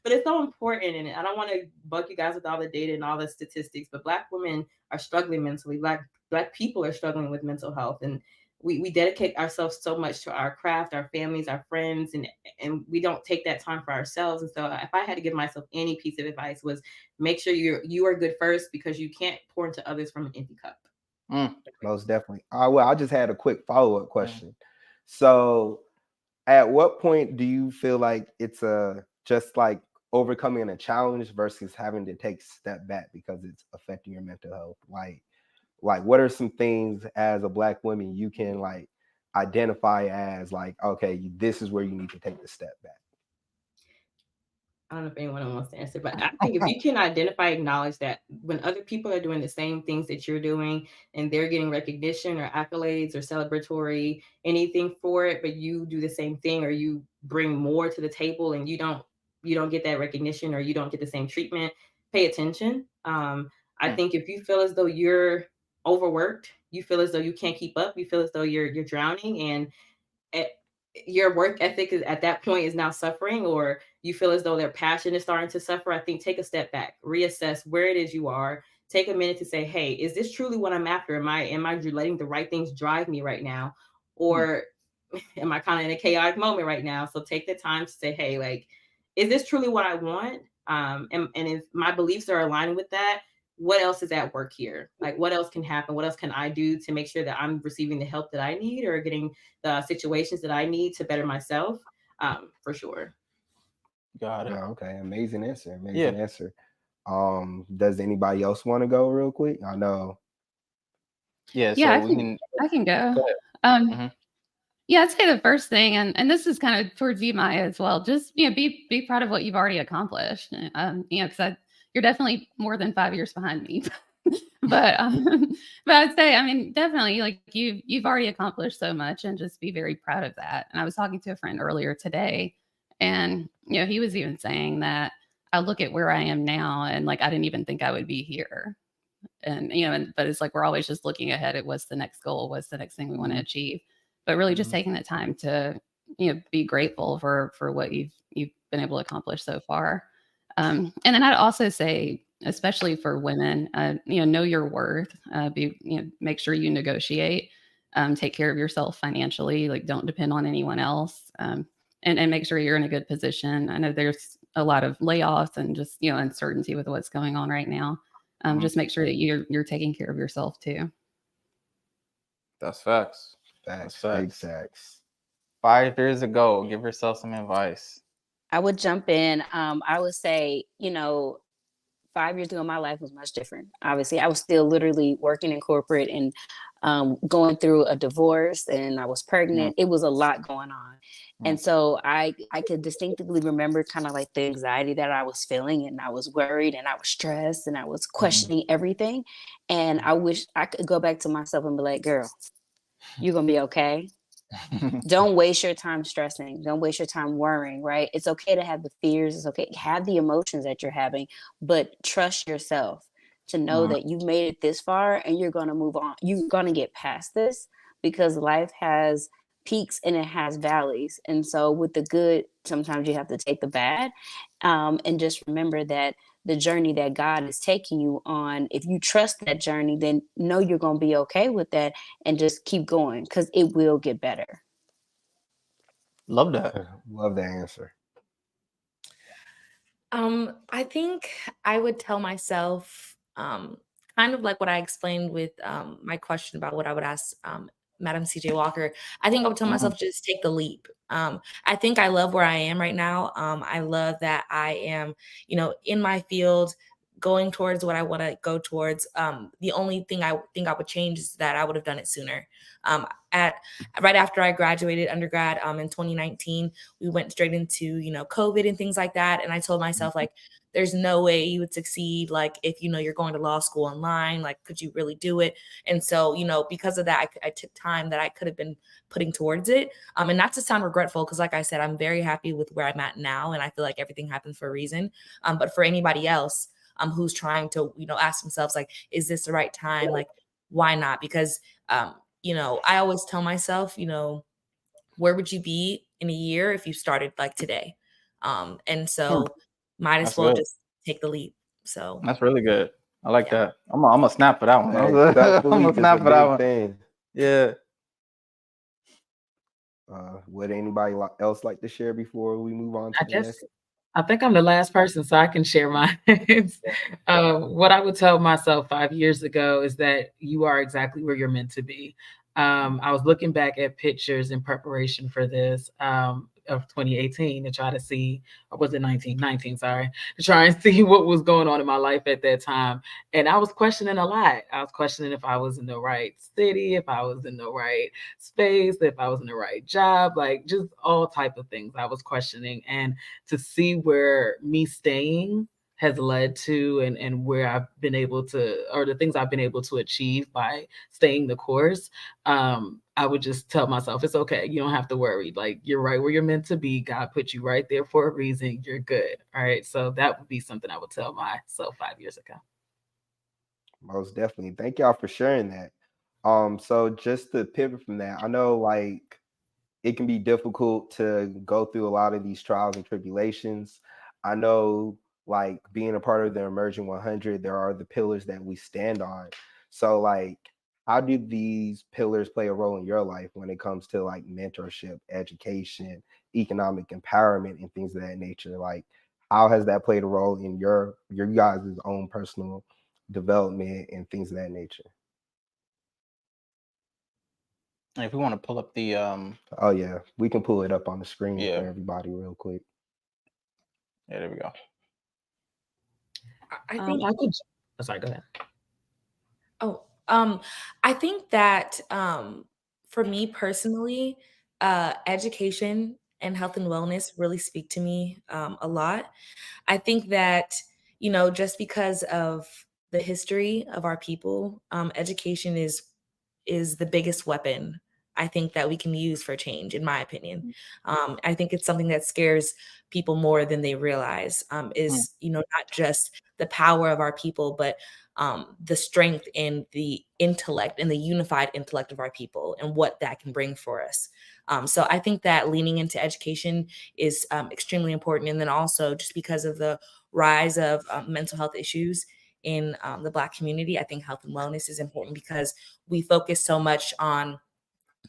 But it's so important. And I don't want to bug you guys with all the data and all the statistics, but Black women are struggling mentally. Black people are struggling with mental health. And we dedicate ourselves so much to our craft, our families, our friends, and we don't take that time for ourselves. And so if I had to give myself any piece of advice, was make sure you are good first, because you can't pour into others from an empty cup. Most definitely. Well, I just had a quick follow-up question. So at what point do you feel like it's just like overcoming a challenge versus having to take a step back because it's affecting your mental health? Like, what are some things as a Black woman you can, like, identify as, like, okay, this is where you need to take the step back? I don't know if anyone wants to answer, but I think if you can identify, acknowledge that when other people are doing the same things that you're doing and they're getting recognition or accolades or celebratory anything for it, but you do the same thing or you bring more to the table and you don't you don't get that recognition or you don't get the same treatment, pay attention. I think if you feel as though you're overworked, you feel as though you can't keep up, you feel as though you're drowning, and your work ethic is at that point is now suffering, or you feel as though their passion is starting to suffer, I think take a step back, reassess where it is you are, take a minute to say, hey, is this truly what I'm after? Am I letting the right things drive me right now? Or am I kind of in a chaotic moment right now? So take the time to say, hey, like, is this truly what I want? And if my beliefs are aligning with that, what else is at work here? Like, what else can happen? What else can I do to make sure that I'm receiving the help that I need or getting the situations that I need to better myself? For sure. Got it. Okay, amazing answer. Amazing answer. Does anybody else want to go real quick? I know. Yeah, Yeah, so I can go. Mhm. Yeah, I'd say the first thing, and this is kind of towards you, Maiah, as well. Just be proud of what you've already accomplished. Because you're definitely more than 5 years behind me. but I'd say, I mean, definitely, like you've already accomplished so much, and just be very proud of that. And I was talking to a friend earlier today, and he was even saying that I look at where I am now, and like I didn't even think I would be here. And but it's like we're always just looking ahead at what's the next goal, what's the next thing we want to achieve. But really just taking the time to be grateful for what you've been able to accomplish so far. And then I'd also say, especially for women, know your worth. Make sure you negotiate. Take care of yourself financially. Like, don't depend on anyone else. And make sure you're in a good position. I know there's a lot of layoffs and just uncertainty with what's going on right now. Just make sure that you're taking care of yourself too. That's facts. Big facts. 5 years ago, give yourself some advice. I would jump in. I would say, 5 years ago, my life was much different. Obviously, I was still literally working in corporate and going through a divorce, and I was pregnant. It was a lot going on. And so I could distinctly remember kind of like the anxiety that I was feeling, and I was worried and I was stressed and I was questioning everything. And I wish I could go back to myself and be like, girl, you're going to be okay. Don't waste your time stressing. Don't waste your time worrying, right? It's okay to have the fears. It's okay to have the emotions that you're having, but trust yourself to know that you've made it this far and you're going to move on. You're going to get past this, because life has peaks and it has valleys. And so with the good, sometimes you have to take the bad, and just remember that the journey that God is taking you on, if you trust that journey, then know you're going to be okay with that, and just keep going, because it will get better. Love that. Love that answer. I think I would tell myself, kind of like what I explained with my question about what I would ask Madam CJ Walker. I think I would tell myself, just take the leap. I think I love where I am right now. I love that I am, in my field, going towards what I want to go towards. The only thing I think I would change is that I would have done it sooner. Right after I graduated undergrad in 2019, we went straight into, COVID and things like that. And I told myself, like, there's no way you would succeed. Like, if, you're going to law school online, like, could you really do it? And so, because of that, I took time that I could have been putting towards it. And not to sound regretful, because like I said, I'm very happy with where I'm at now. And I feel like everything happens for a reason. But for anybody else who's trying to, ask themselves, like, is this the right time? Like, why not? Because, I always tell myself, where would you be in a year if you started like today? And so might as well just take the leap. So that's really good. I like that. I'm gonna snap for that one. Hey, I'm gonna snap for that one. Thing. Yeah. Would anybody else like to share before we move on to the next? I think I'm the last person, so I can share mine. What I would tell myself 5 years ago is that you are exactly where you're meant to be. I was looking back at pictures in preparation for this of 2018 to try to see, or was it 19, sorry, to try and see what was going on in my life at that time. And I was questioning a lot. I was questioning if I was in the right city, if I was in the right space, if I was in the right job, like just all type of things I was questioning. And to see where me staying has led to and where I've been able to, or the things I've been able to achieve by staying the course, I would just tell myself, it's okay. You don't have to worry. Like, you're right where you're meant to be. God put you right there for a reason. You're good. All right. So that would be something I would tell myself 5 years ago. Most definitely. Thank y'all for sharing that. So just to pivot from that, I know like it can be difficult to go through a lot of these trials and tribulations. I know like being a part of the Emerging 100, there are the pillars that we stand on. So like, how do these pillars play a role in your life when it comes to like mentorship, education, economic empowerment, and things of that nature? Like, how has that played a role in your guys' own personal development and things of that nature? If we want to pull up the Oh yeah, we can pull it up on the screen Yeah. for everybody real quick. yeah, there we go. I think Sorry, go ahead. I think that for me personally, education and health and wellness really speak to me a lot. I think that, you know, just because of the history of our people, education is the biggest weapon I think that we can use for change, in my opinion. I think it's something that scares people more than they realize. Is, you know, not just the power of our people, but the strength and the intellect and the unified intellect of our people and what that can bring for us. So I think that leaning into education is extremely important. And then also just because of the rise of mental health issues in the Black community, I think health and wellness is important because we focus so much on,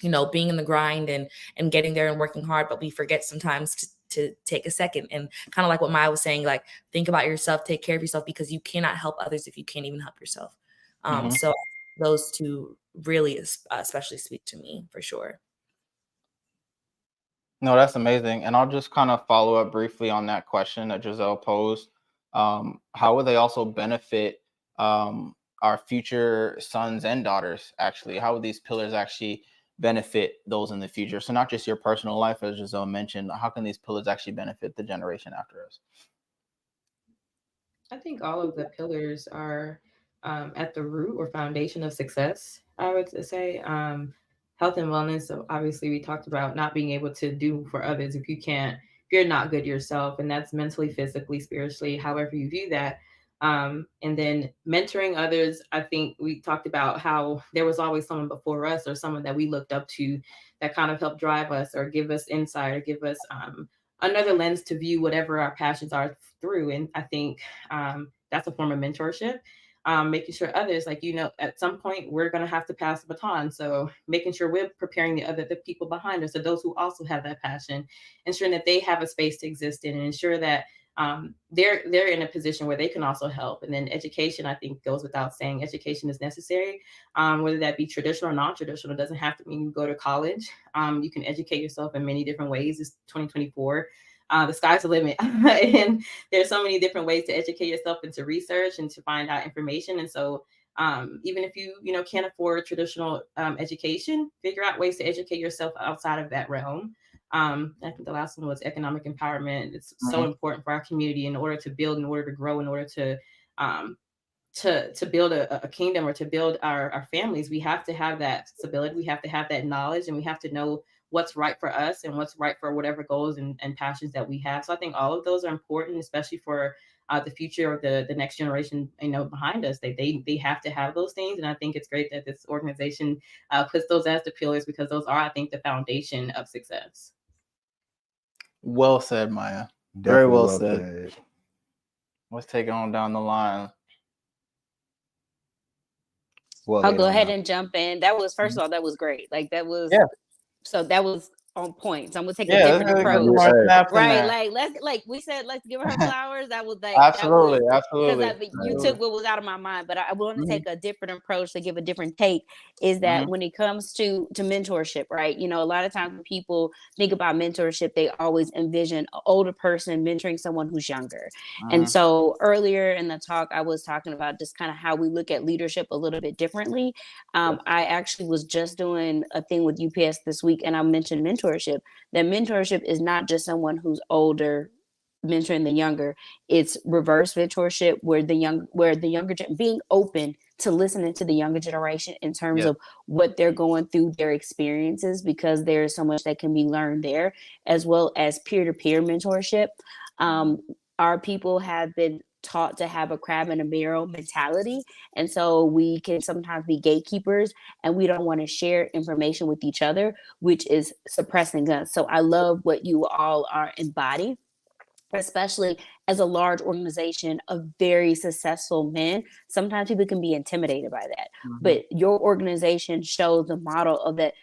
you know, being in the grind and getting there and working hard, but we forget sometimes to take a second and kind of like what Maiah was saying, like think about yourself, take care of yourself, because you cannot help others if you can't even help yourself. So those two really especially speak to me for sure. No, that's amazing. And I'll just kind of follow up briefly on that question that Giselle posed. How will they also benefit our future sons and daughters, actually? How will these pillars actually benefit those in the future? So not just your personal life, as Giselle mentioned, how can these pillars actually benefit the generation after us? I think all of the pillars are at the root or foundation of success, I would say. Health and wellness, so obviously we talked about not being able to do for others if you're not good yourself, and that's mentally, physically, spiritually, however you view that. And then mentoring others, I think we talked about how there was always someone before us or someone that we looked up to that kind of helped drive us or give us insight or give us another lens to view whatever our passions are through. And I think that's a form of mentorship. Making sure others, like, you know, at some point we're going to have to pass the baton. So making sure we're preparing the people behind us, so those who also have that passion, ensuring that they have a space to exist in, and ensure that they're in a position where they can also help. And then education, I think, goes without saying. Education is necessary, whether that be traditional or non-traditional. It doesn't have to mean you go to college. You can educate yourself in many different ways. It's 2024. The sky's the limit. And there's so many different ways to educate yourself and to research and to find out information. And so even if you can't afford traditional education, figure out ways to educate yourself outside of that realm. I think the last one was economic empowerment. It's so important for our community in order to build, in order to grow, in order to build a kingdom or to build our families. We have to have that stability. We have to have that knowledge, and we have to know what's right for us and what's right for whatever goals and passions that we have. So I think all of those are important, especially for the future of the next generation, behind us. They have to have those things. And I think it's great that this organization puts those as the pillars, because those are, I think, the foundation of success. Well said, Maiah. Definitely Very well said. Let's take it on down the line. Well, I'll go ahead and jump in. That was, first of all, that was great. Like, that was, so that was on point. So I'm gonna take a different approach. Right. Like we said, let's give her flowers. That was like absolutely. Because you took what was out of my mind, but I want to take a different approach to give a different take. Is that when it comes to mentorship, right? A lot of times when people think about mentorship, they always envision an older person mentoring someone who's younger. And so earlier in the talk, I was talking about just kind of how we look at leadership a little bit differently. I actually was just doing a thing with UPS this week, and I mentioned mentorship. That mentorship is not just someone who's older mentoring the younger. It's reverse mentorship where the younger being open to listening to the younger generation in terms of what they're going through, their experiences, because there's so much that can be learned there, as well as peer-to-peer mentorship. Our people have been taught to have a crab in a barrel mentality, and so we can sometimes be gatekeepers, and we don't want to share information with each other, which is suppressing us. So I love what you all are embodying, especially as a large organization of very successful men. Sometimes people can be intimidated by that, but your organization shows the model of that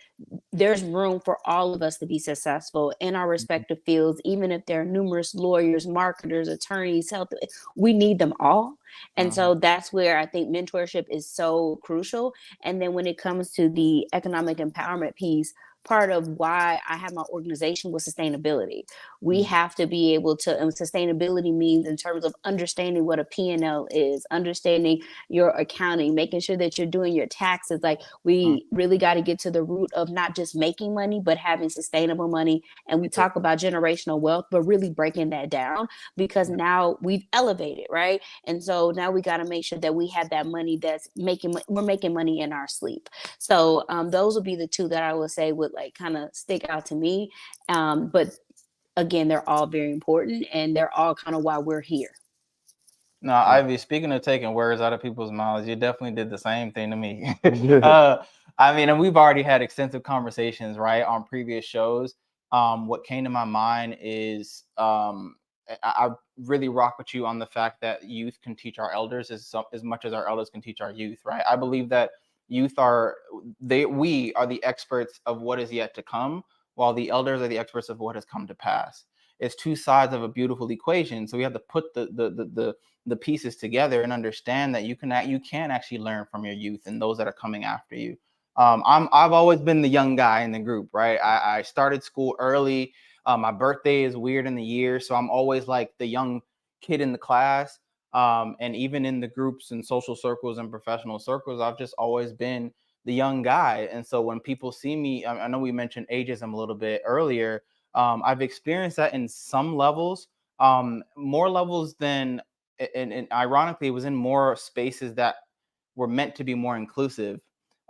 there's room for all of us to be successful in our respective fields, even if there are numerous lawyers, marketers, attorneys, health, we need them all. And so that's where I think mentorship is so crucial. And then when it comes to the economic empowerment piece, part of why I have my organization was sustainability. We have to be able to, and sustainability means in terms of understanding what a P&L is, understanding your accounting, making sure that you're doing your taxes. Like we really got to get to the root of not just making money, but having sustainable money. And we talk about generational wealth, but really breaking that down, because now we've elevated, right? And so now we got to make sure that we have that money we're making money in our sleep. So those would be the two that I would say would like kind of stick out to me. But again, they're all very important, and they're all kind of why we're here. No, Ivy, speaking of taking words out of people's mouths, you definitely did the same thing to me. I mean, and we've already had extensive conversations, right, on previous shows. What came to my mind is I really rock with you on the fact that youth can teach our elders as much as our elders can teach our youth, right? I believe that youth we are the experts of what is yet to come, while the elders are the experts of what has come to pass. It's two sides of a beautiful equation. So we have to put the pieces together and understand that you can actually learn from your youth and those that are coming after you. I've always been the young guy in the group, right? I started school early. My birthday is weird in the year, so I'm always like the young kid in the class. And even in the groups and social circles and professional circles, I've just always been the young guy. And so when people see me, I know we mentioned ageism a little bit earlier. I've experienced that in some levels, more levels than, and ironically, it was in more spaces that were meant to be more inclusive,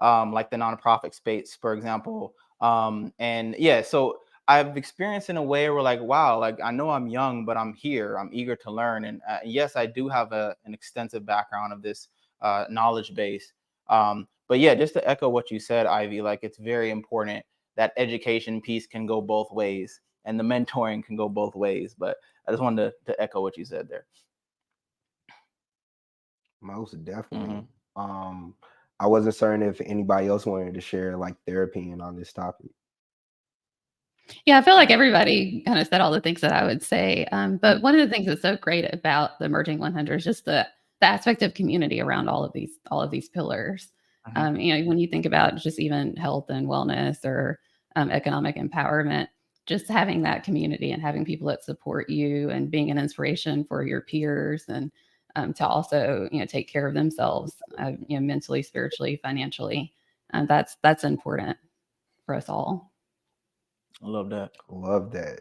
like the nonprofit space, for example. And yeah, so I've experienced in a way where like, wow, like I know I'm young, but I'm here. I'm eager to learn. And yes, I do have an extensive background of this knowledge base. But yeah, just to echo what you said, Ivy, like it's very important that education piece can go both ways and the mentoring can go both ways. But I just wanted to echo what you said there. Most definitely. I wasn't certain if anybody else wanted to share like their opinion on this topic. Yeah, I feel like everybody kind of said all the things that I would say. But one of the things that's so great about the Emerging 100 is just the aspect of community around all of these pillars. When you think about just even health and wellness or economic empowerment, just having that community and having people that support you and being an inspiration for your peers, and to also take care of themselves, mentally, spiritually, financially. That's important for us all. I love that. Love that.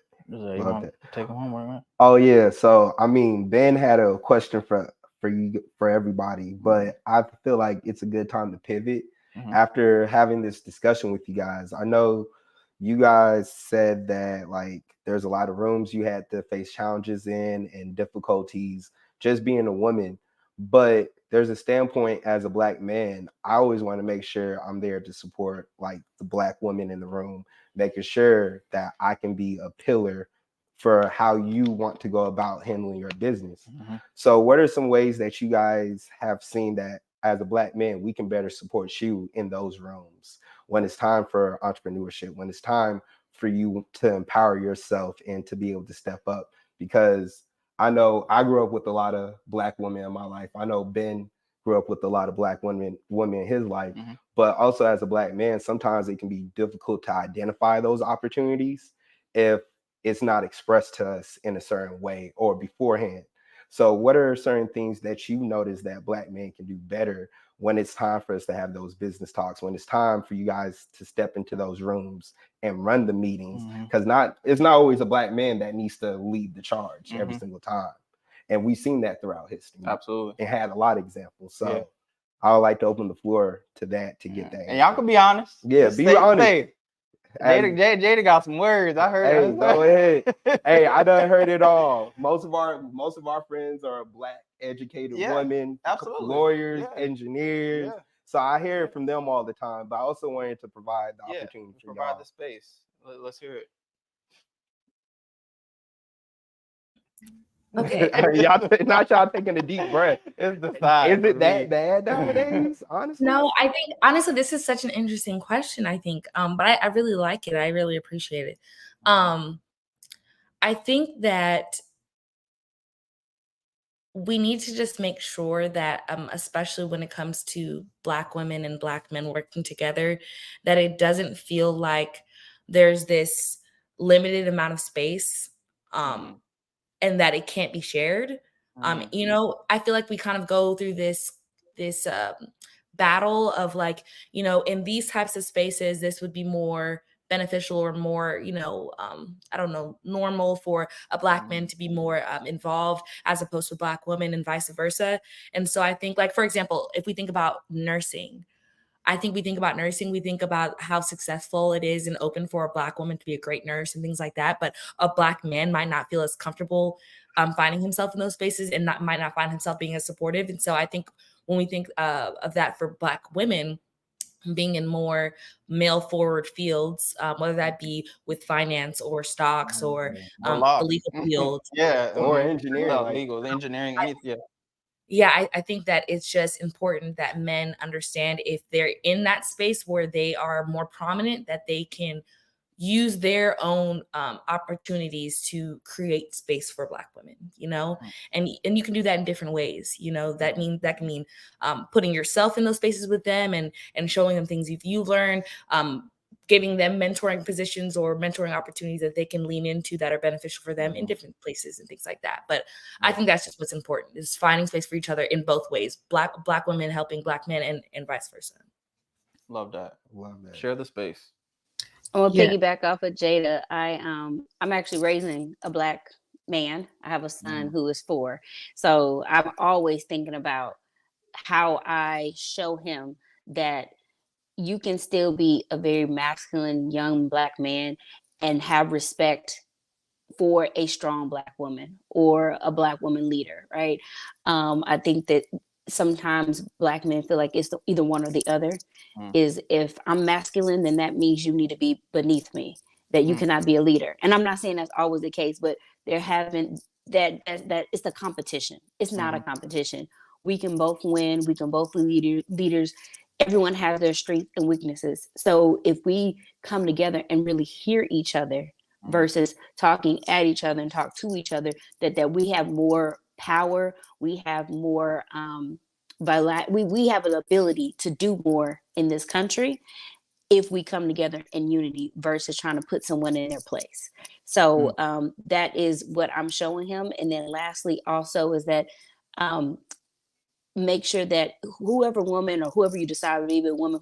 Take them home, man. Oh yeah. So I mean, Ben had a question for everybody, but I feel like it's a good time to pivot after having this discussion with you guys. I know you guys said that like there's a lot of rooms you had to face challenges in and difficulties just being a woman, but there's a standpoint as a Black man. I always want to make sure I'm there to support like the Black women in the room, making sure that I can be a pillar for how you want to go about handling your business. So what are some ways that you guys have seen that as a Black man, we can better support you in those rooms when it's time for entrepreneurship, when it's time for you to empower yourself and to be able to step up? Because I know I grew up with a lot of Black women in my life. I know Ben grew up with a lot of Black women in his life, but also as a Black man, sometimes it can be difficult to identify those opportunities if it's not expressed to us in a certain way or beforehand. So what are certain things that you notice that Black men can do better when it's time for us to have those business talks, when it's time for you guys to step into those rooms and run the meetings, because it's not always a Black man that needs to lead the charge every single time. And we've seen that throughout history. Absolutely. And had a lot of examples. So I would like to open the floor to that to get that. And y'all can be honest. Yeah, be honest. Jada got some words. I heard. Hey, go ahead. Hey, I done heard it all. Most of our friends are Black educated women, lawyers, engineers. So I hear it from them all the time. But I also wanted to provide the opportunity for provide y'all. the space. Let's hear it. Okay. Y'all not y'all taking a deep breath. It's the side. Is it that bad nowadays? Honestly, No, I think honestly this is such an interesting question. I think, but I really like it. I really appreciate it. I think that we need to just make sure that, especially when it comes to Black women and Black men working together, that it doesn't feel like there's this limited amount of space, and that it can't be shared. You know, I feel like we kind of go through this battle of like, you know, in these types of spaces, this would be more beneficial or more, you know, I don't know, normal for a Black man to be more involved as opposed to Black women and vice versa. And so I think, like, for example, if we think about nursing, I think we think about nursing, we think about how successful it is and open for a Black woman to be a great nurse and things like that. But a Black man might not feel as comfortable finding himself in those spaces and might not find himself being as supportive. And so I think when we think of that for Black women, being in more male forward fields, whether that be with finance or stocks or the legal field. Or engineering. Legal, engineering, anything. Yeah, I think that it's just important that men understand if they're in that space where they are more prominent, that they can use their own opportunities to create space for Black women, you know, and you can do that in different ways. You know, that can mean putting yourself in those spaces with them and showing them things you've learned, giving them mentoring positions or mentoring opportunities that they can lean into that are beneficial for them in different places and things like that. But I think that's just what's important, is finding space for each other in both ways. Black women helping Black men and vice versa. Love that. Share the space. I'm gonna piggyback off of Jada. I'm actually raising a Black man. I have a son who is 4. So I'm always thinking about how I show him that you can still be a very masculine young Black man and have respect for a strong Black woman or a Black woman leader, right? I think that sometimes Black men feel like it's either one or the other. Is if I'm masculine, then that means you need to be beneath me, that you cannot be a leader. And I'm not saying that's always the case, but there haven't that it's a competition. It's not a competition. We can both win. We can both be leaders. Everyone has their strengths and weaknesses. So if we come together and really hear each other versus talking at each other and talk to each other, that we have more power, we have more we have an ability to do more in this country if we come together in unity versus trying to put someone in their place. So that is what I'm showing him. And then lastly also is that make sure that whoever woman or whoever you decide, maybe a woman,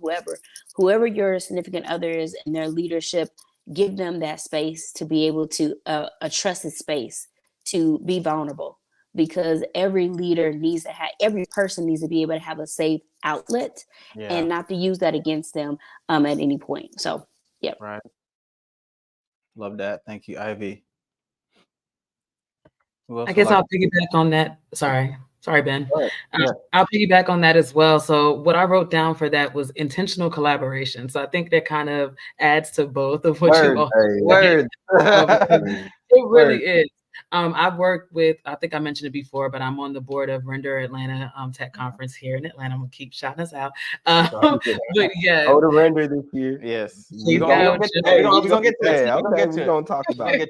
whoever your significant other is in their leadership, give them that space to be able to a trusted space to be vulnerable, because every leader needs to have, every person needs to be able to have a safe outlet and not to use that against them at any point. So, yeah. Right. Love that. Thank you, Ivy. I guess I'll piggyback on that. Sorry, Ben. I'll piggyback on that as well. So what I wrote down for that was intentional collaboration. So I think that kind of adds to both of what you all said. It really is. I've worked with, I think I mentioned it before, but I'm on the board of Render Atlanta Tech Conference here in Atlanta. I'm gonna keep shouting us out. But yeah, go to Render this year. Yes, we're gonna get to it. We're gonna talk about it.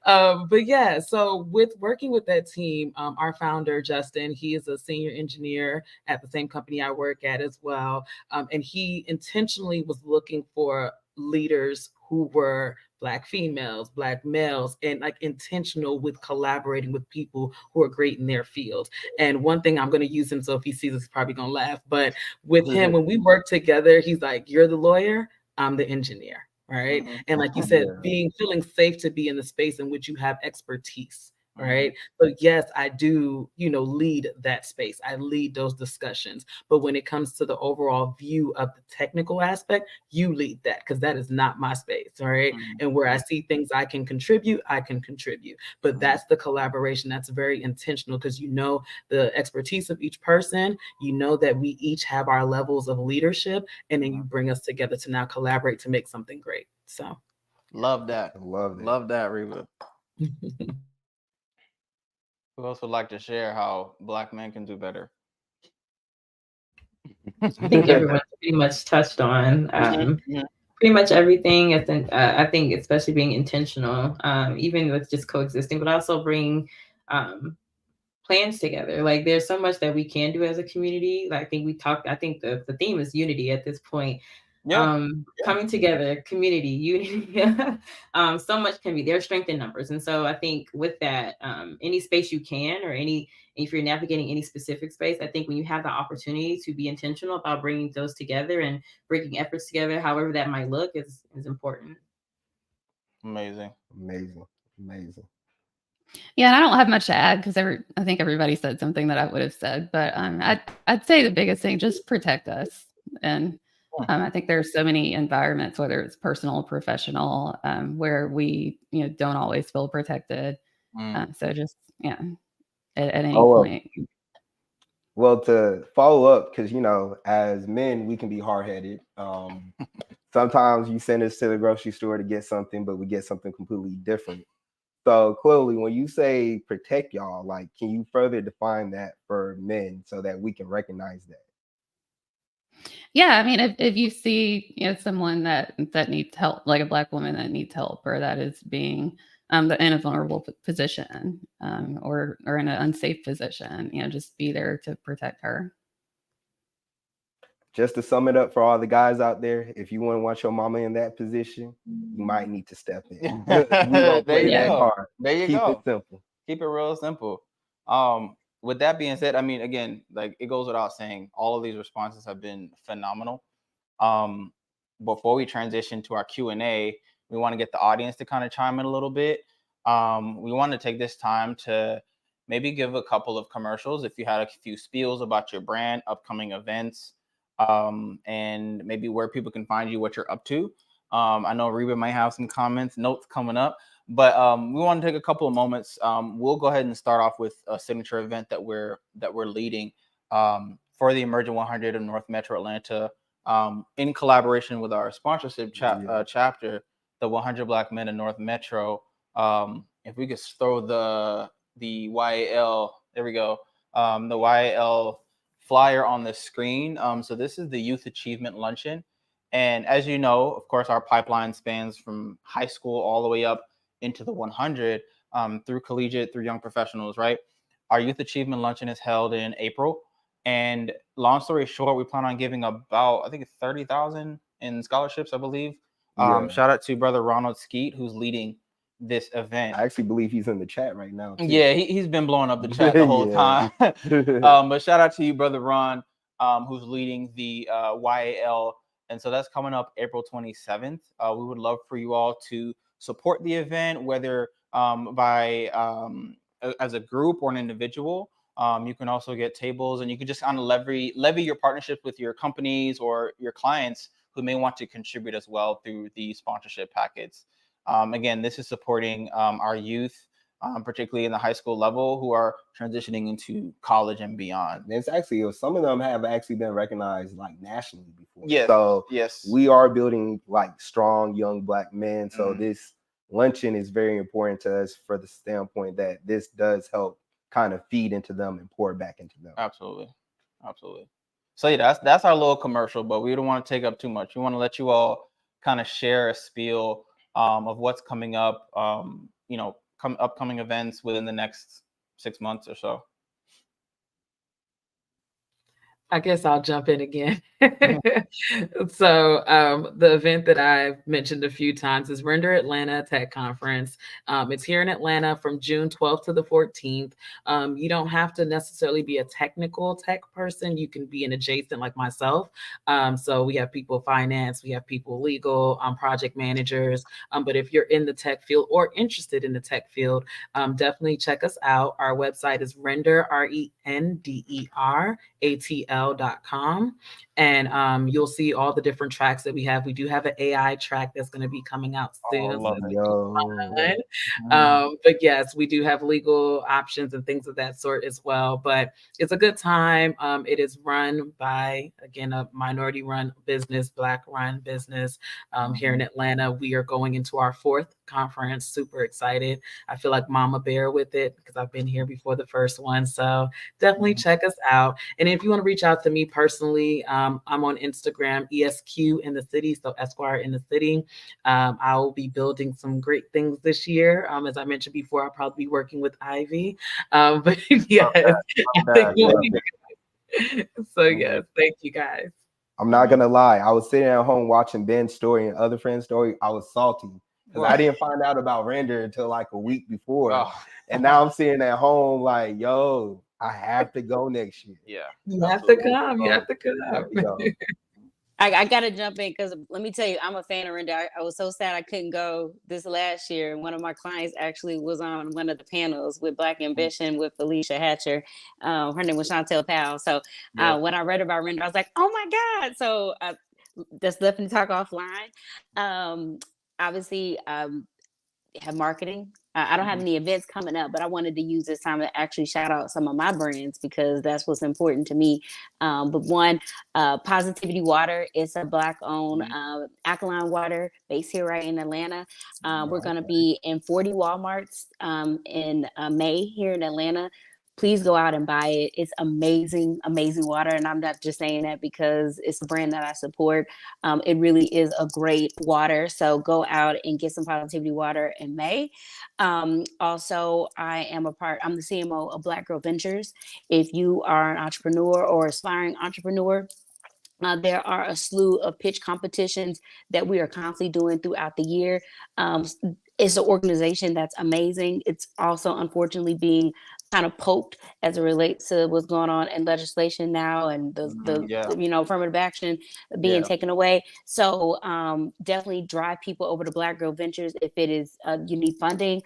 But yeah, so with working with that team, our founder, Justin, he is a senior engineer at the same company I work at as well. And he intentionally was looking for leaders who were Black females, Black males, and like intentional with collaborating with people who are great in their field. And one thing, I'm going to use him, so if he sees this, he's probably going to laugh. But with him, when we work together, he's like, you're the lawyer, I'm the engineer. Right. And like you said, feeling safe to be in the space in which you have expertise. Right. So yes, I do, lead that space. I lead those discussions. But when it comes to the overall view of the technical aspect, you lead that, because that is not my space. All right. And where I see things I can contribute, I can contribute. But that's the collaboration that's very intentional, because the expertise of each person, that we each have our levels of leadership, and then you bring us together to now collaborate to make something great. So love that. Love that, Reba. Who else would like to share how Black men can do better? I think everyone's pretty much touched on pretty much everything. I think especially being intentional, even with just coexisting, but also bring plans together. Like, there's so much that we can do as a community. Like, I think the theme is unity at this point. Coming together, community, unity. So much can be, there's strength in numbers. And so I think with that, any space you can, or if you're navigating any specific space, I think when you have the opportunity to be intentional about bringing those together and bringing efforts together, however that might look, is important. Amazing. Yeah, and I don't have much to add, because I think everybody said something that I would have said. But I'd say the biggest thing, just protect us. And I think there's so many environments, whether it's personal or professional, where we don't always feel protected. So just at any point. Well, to follow up, because as men, we can be hard-headed. Sometimes you send us to the grocery store to get something, but we get something completely different. So clearly, when you say protect y'all, like, can you further define that for men so that we can recognize that? Yeah, I mean, if you see someone that needs help, like a Black woman that needs help, or that is being in a vulnerable position, or in an unsafe position, just be there to protect her. Just to sum it up for all the guys out there, if you want to watch your mama in that position, you might need to step in. There you go. Keep it simple. Keep it real simple. With that being said, I mean, again, like, it goes without saying, all of these responses have been phenomenal. Before we transition to our Q&A, we want to get the audience to kind of chime in a little bit. We want to take this time to maybe give a couple of commercials. If you had a few spiels about your brand, upcoming events, and maybe where people can find you, what you're up to. I know Reba might have some notes coming up, but we want to take a couple of moments. We'll go ahead and start off with a signature event that we're leading for the Emerging 100 of North Metro Atlanta, in collaboration with our sponsorship chapter, the 100 Black Men in North Metro. If we could throw the YAL, there we go, the YAL flyer on the screen. So this is the Youth Achievement Luncheon. And as you know, of course, our pipeline spans from high school all the way up into the 100, through collegiate, through young professionals, right? Our Youth Achievement Luncheon is held in April. And long story short, we plan on giving about, I think it's 30,000 in scholarships, I believe. Shout out to Brother Ronald Skeet, who's leading this event. I actually believe he's in the chat right now, too. Yeah, he's been blowing up the chat the whole time. But shout out to you, Brother Ron, who's leading the YAL. And so that's coming up April 27th. We would love for you all to support the event, whether as a group or an individual. You can also get tables, and you can just kind of levy your partnership with your companies or your clients who may want to contribute as well through the sponsorship packets. Again, this is supporting our youth, particularly in the high school level, who are transitioning into college and beyond. It's actually, some of them have actually been recognized like nationally before. Yes. So yes, we are building like strong young Black men. So this luncheon is very important to us for the standpoint that this does help kind of feed into them and pour back into them. Absolutely. So yeah, that's our little commercial, but we don't want to take up too much. We want to let you all kind of share a spiel of what's coming up, upcoming events within the next 6 months or so. I guess I'll jump in again. So the event that I've mentioned a few times is Render Atlanta Tech Conference. It's here in Atlanta from June 12th to the 14th. You don't have to necessarily be a technical tech person. You can be an adjacent like myself. So we have people finance, we have people legal, project managers. But if you're in the tech field or interested in the tech field, definitely check us out. Our website is renderatl.com. And you'll see all the different tracks that we have. We do have an AI track that's going to be coming out soon. Oh, love it. But yes, we do have legal options and things of that sort as well. But it's a good time. It is run by, again, a minority run business, Black run business here in Atlanta. We are going into our 4th conference. Super excited. I feel like Mama Bear with it because I've been here before the first one. So definitely check us out. And if you want to reach out to me personally, I'm on Instagram, ESQ in the city. So Esquire in the city. I will be building some great things this year. As I mentioned before, I'll probably be working with Ivy. But yes, so yes, thank you guys. I'm not gonna lie. I was sitting at home watching Ben's story and other friends' story. I was salty because I didn't find out about Render until like a week before. And now I'm sitting at home like, yo, I have to go next year. Yeah. You have to come. You have to come. I gotta jump in because let me tell you, I'm a fan of Render. I was so sad I couldn't go this last year. One of my clients actually was on one of the panels with Black Ambition with Felicia Hatcher. Her name was Chantel Powell. So when I read about Render, I was like, oh my God. So let's definitely talk offline. Obviously, have marketing. I don't have any events coming up, but I wanted to use this time to actually shout out some of my brands because that's what's important to me. But one, Positivity Water. It's a Black-owned alkaline water based here right in Atlanta. We're going to be in 40 Walmarts in May here in Atlanta. Please go out and buy it. It's amazing, amazing water. And I'm not just saying that because it's a brand that I support. It really is a great water. So go out and get some Positivity Water in May. Also, I'm the CMO of Black Girl Ventures. If you are an entrepreneur or aspiring entrepreneur, there are a slew of pitch competitions that we are constantly doing throughout the year. It's an organization that's amazing. It's also unfortunately being kind of poked as it relates to what's going on in legislation now and the affirmative action being taken away. So definitely drive people over to Black Girl Ventures if it is you need funding.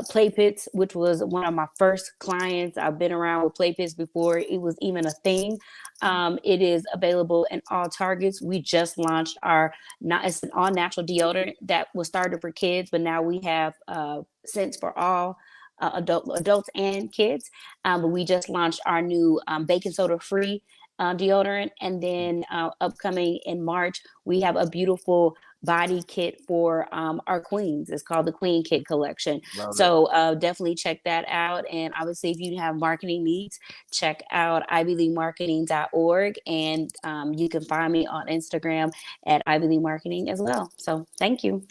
Play Pits, which was one of my first clients. I've been around with Play Pits before it was even a thing. It is available in all Targets. We just launched it's an all natural deodorant that was started for kids, but now we have scents for all adults and kids. But we just launched our new baking soda free deodorant. And then upcoming in March, we have a beautiful body kit for our queens. It's called the Queen Kit Collection. So definitely check that out. And obviously, if you have marketing needs, check out ivyleaguemarketing.org. And you can find me on Instagram at Ivy League Marketing as well. So thank you.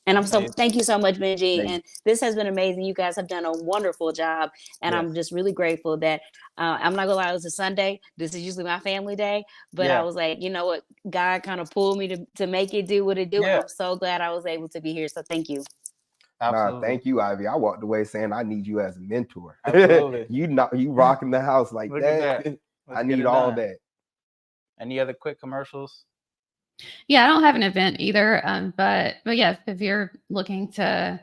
And thank you so much, Benji. And this has been amazing. You guys have done a wonderful job. And I'm just really grateful that I'm not gonna lie, it was a Sunday. This is usually my family day. But I was like, you know what? God kind of pulled me to make it do what it do. And I'm so glad I was able to be here. So thank you. Nah, thank you, Ivy. I walked away saying I need you as a mentor. Absolutely. you rocking the house like that. I need all that. Any other quick commercials? Yeah, I don't have an event either. But yeah, if you're looking to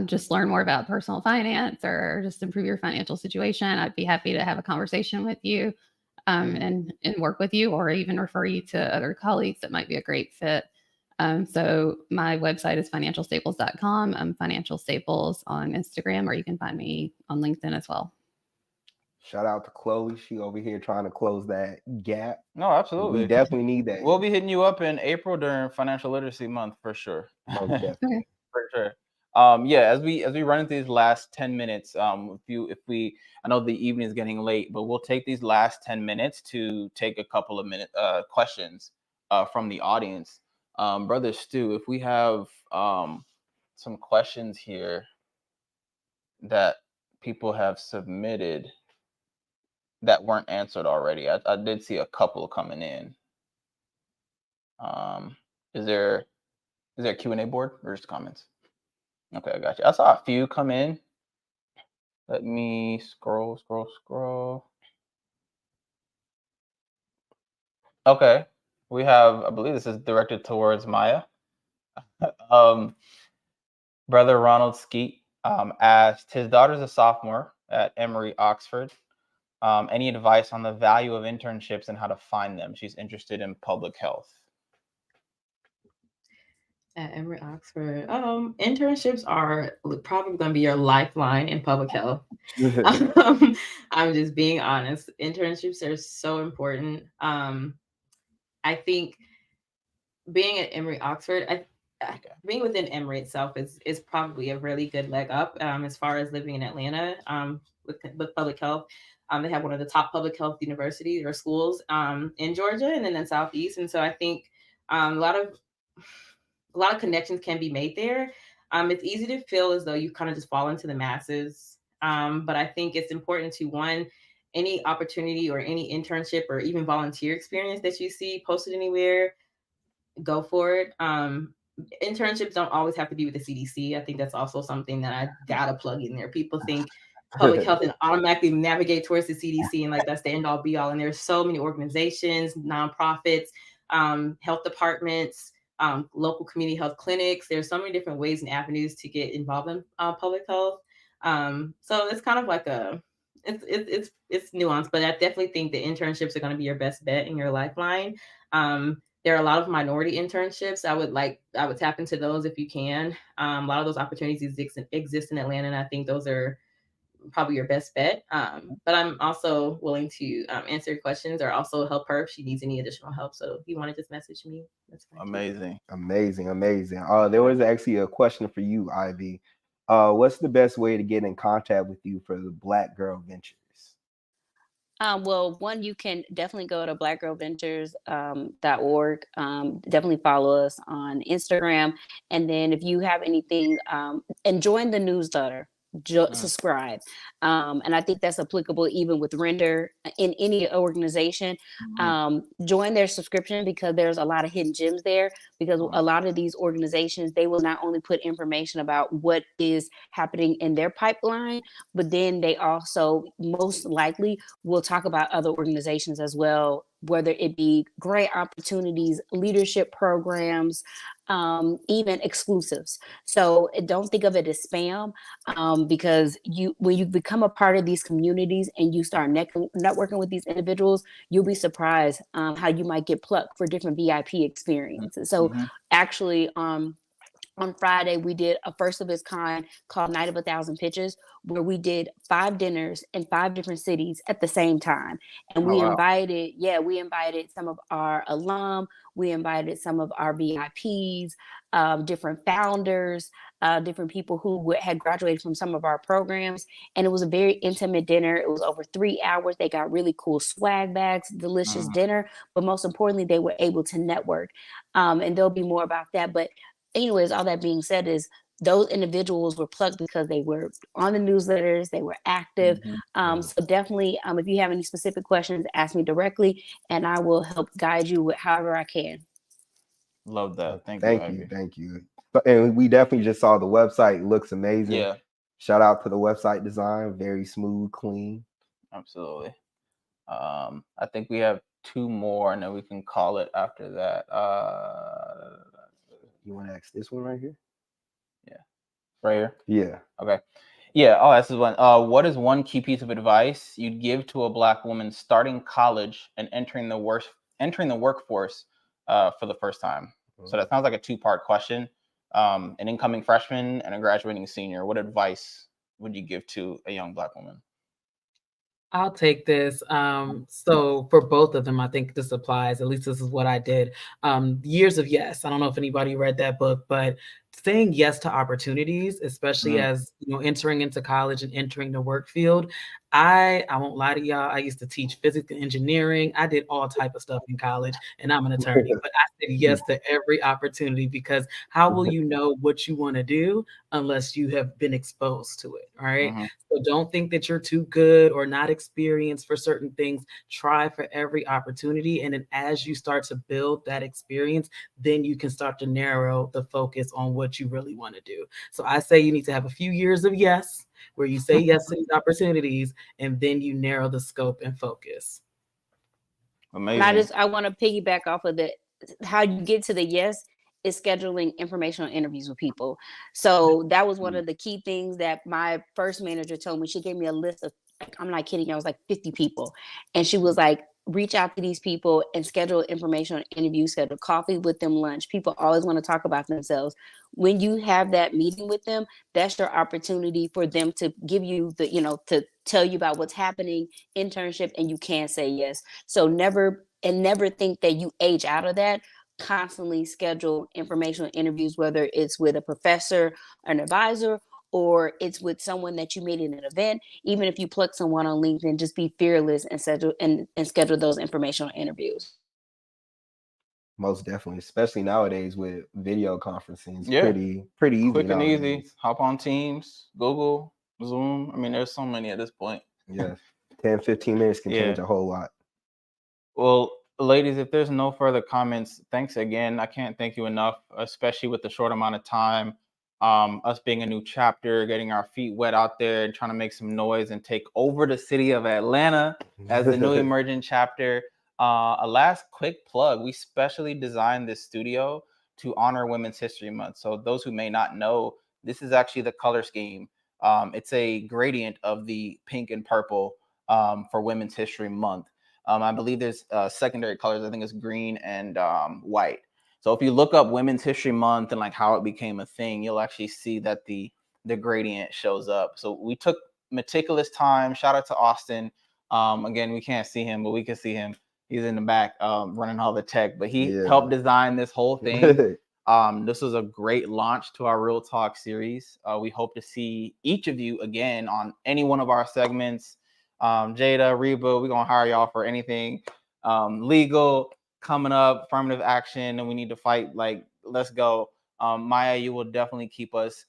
just learn more about personal finance or just improve your financial situation, I'd be happy to have a conversation with you and work with you, or even refer you to other colleagues that might be a great fit. So my website is financialstaples.com. I'm Financial Staples on Instagram, or you can find me on LinkedIn as well. Shout out to Chloe. She over here trying to close that gap. No, absolutely. We definitely need that. We'll be hitting you up in April during Financial Literacy Month for sure. Definitely. For sure. As we run into these last 10 minutes, I know the evening is getting late, but we'll take these last 10 minutes to take a couple of questions from the audience. Brother Stu, if we have some questions here that people have submitted. that weren't answered already. I did see a couple coming in. Is there a Q&A board or just comments? Okay, I got you. I saw a few come in. Let me scroll. Okay, we have, I believe this is directed towards Maiah. Brother Ronald Skeet asked, his daughter's a sophomore at Emory, Oxford. Any advice on the value of internships and how to find them? She's interested in public health. At Emory, Oxford, internships are probably going to be your lifeline in public health. I'm just being honest. Internships are so important. I think being at Emory, Oxford, being within Emory itself is probably a really good leg up as far as living in Atlanta with public health. They have one of the top public health universities or schools in Georgia and then in Southeast. And so I think a lot of connections can be made there. It's easy to feel as though you kind of just fall into the masses. But I think it's important to, any opportunity or any internship or even volunteer experience that you see posted anywhere, go for it. Internships don't always have to be with the CDC. I think that's also something that I gotta plug in there. People think public health and automatically navigate towards the CDC and like that's the end all be all. And there's so many organizations, nonprofits, health departments, local community health clinics. There's so many different ways and avenues to get involved in public health. So it's kind of like it's nuanced, but I definitely think the internships are going to be your best bet in your lifeline. There are a lot of minority internships. I would tap into those if you can. A lot of those opportunities exist in Atlanta, and I think those are probably your best bet. But I'm also willing to answer your questions or also help her if she needs any additional help. So if you want to just message me, that's fine. Amazing. There was actually a question for you, Ivy. What's the best way to get in contact with you for the Black Girl Ventures? Well, one, you can definitely go to blackgirlventures.org. Definitely follow us on Instagram. And then if you have anything, and join the newsletter, subscribe. And I think that's applicable even with Render in any organization. Join their subscription because there's a lot of hidden gems there, because a lot of these organizations, they will not only put information about what is happening in their pipeline, but then they also most likely will talk about other organizations as well, whether it be great opportunities, leadership programs, even exclusives. So don't think of it as spam, because when you become a part of these communities and you start networking with these individuals, you'll be surprised how you might get plucked for different VIP experiences. So actually, on Friday, we did a first of its kind called Night of 1,000 Pitches, where we did 5 dinners in 5 different cities at the same time. And we invited some of our alum, we invited some of our VIPs, different founders, different people who had graduated from some of our programs. And it was a very intimate dinner. It was over 3 hours. They got really cool swag bags, delicious dinner, but most importantly, they were able to network. And there'll be more about that. But anyways, all that being said is those individuals were plugged because they were on the newsletters, they were active. So definitely, if you have any specific questions, ask me directly and I will help guide you with however I can. Love that. Thank you. And we definitely just saw the website. It looks amazing. Yeah. Shout out to the website design. Very smooth, clean. Absolutely. I think we have 2 more and then we can call it after that. You want to ask this one right here? Yeah. Right here? Yeah. Okay. Yeah, I'll ask this one. What is one key piece of advice you'd give to a Black woman starting college and entering the workforce for the first time? So that sounds like a 2-part question. An incoming freshman and a graduating senior. What advice would you give to a young Black woman? I'll take this. So for both of them, I think this applies. At least this is what I did. Years of Yes. I don't know if anybody read that book, but saying yes to opportunities, especially as entering into college and entering the work field. I won't lie to y'all. I used to teach physics and engineering. I did all type of stuff in college, and I'm an attorney. But I said yes to every opportunity, because how will you know what you want to do unless you have been exposed to it? All right. So don't think that you're too good or not experienced for certain things. Try for every opportunity, and then as you start to build that experience, then you can start to narrow the focus on what you really want to do. So I say you need to have a few years of yes, where you say yes to these opportunities, and then you narrow the scope and focus. Amazing. And I want to piggyback off of how you get to the yes is scheduling informational interviews with people. So that was one of the key things that my first manager told me. She gave me a list of, I'm not kidding, I was like 50 people. And she was like, reach out to these people and schedule informational interviews, schedule coffee with them, lunch. People always want to talk about themselves. When you have that meeting with them, that's your opportunity for them to give you to tell you about what's happening, internship, and you can say yes. So never think that you age out of that. Constantly schedule informational interviews, whether it's with a professor, an advisor, or it's with someone that you meet in an event. Even if you plug someone on LinkedIn, just be fearless and schedule those informational interviews. Most definitely, especially nowadays with video conferencing. It's pretty easy. Quick and nowadays. easy. Hop on Teams, Google, Zoom. I mean, there's so many at this point. Yeah. 10, 15 minutes can change a whole lot. Well, ladies, if there's no further comments, thanks again. I can't thank you enough, especially with the short amount of time. Us being a new chapter, getting our feet wet out there and trying to make some noise and take over the city of Atlanta as the new emerging chapter. A last quick plug. We specially designed this studio to honor Women's History Month. So those who may not know, this is actually the color scheme. It's a gradient of the pink and purple for Women's History Month. I believe there's secondary colors. I think it's green and white. So if you look up Women's History Month and like how it became a thing, you'll actually see that the gradient shows up. So we took meticulous time. Shout out to Austin. Again, we can't see him, but we can see him. He's in the back running all the tech, but he helped design this whole thing. This was a great launch to our Real Talk series. We hope to see each of you again on any one of our segments. Jada, Reba, we're going to hire y'all for anything legal coming up, affirmative action, and we need to fight. Like, let's go. Maiah, you will definitely keep us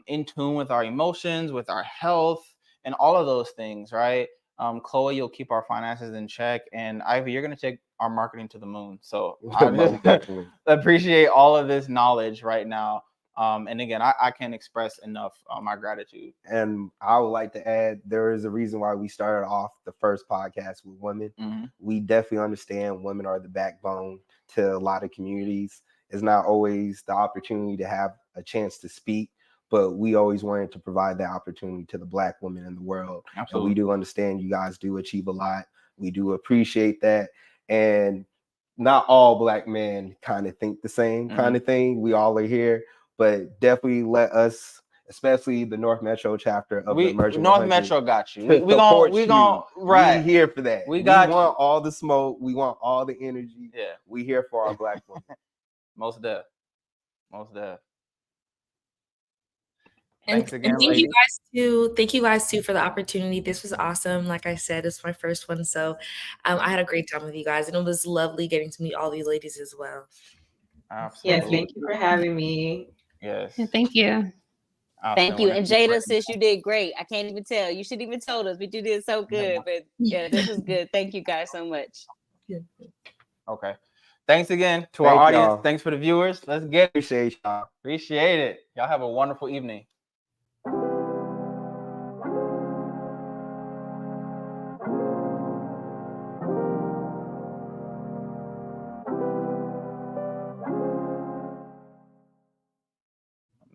in tune with our emotions, with our health, and all of those things, right? Chloe, you'll keep our finances in check. And Ivy, you're going to take our marketing to the moon. So I just appreciate all of this knowledge right now. And again, I can't express enough my gratitude. And I would like to add, there is a reason why we started off the first podcast with women. We definitely understand women are the backbone to a lot of communities. It's not always the opportunity to have a chance to speak, but we always wanted to provide that opportunity to the Black women in the world. Absolutely. And we do understand you guys do achieve a lot. We do appreciate that. And not all Black men kind of think the same kind of thing. We all are here. But definitely let us, especially the North Metro chapter of the Emerging North 100, Metro got you. We gonna right. We here for that. We want all the smoke. We want all the energy. Yeah. We here for our Black women. Most def. And Thanks again, thank you guys too. Thank you guys too for the opportunity. This was awesome. Like I said, it's my first one, so I had a great time with you guys, and it was lovely getting to meet all these ladies as well. Absolutely. Yes, thank you for having me. Yes. Yeah, thank you. Thank you. And Jada, sis, you did great. I can't even tell. You should even told us, but you did so good. But yeah, this was good. Thank you guys so much. Okay. Thanks again to our audience. Y'all. Thanks for the viewers. Let's get it. Appreciate y'all. Appreciate it. Y'all have a wonderful evening.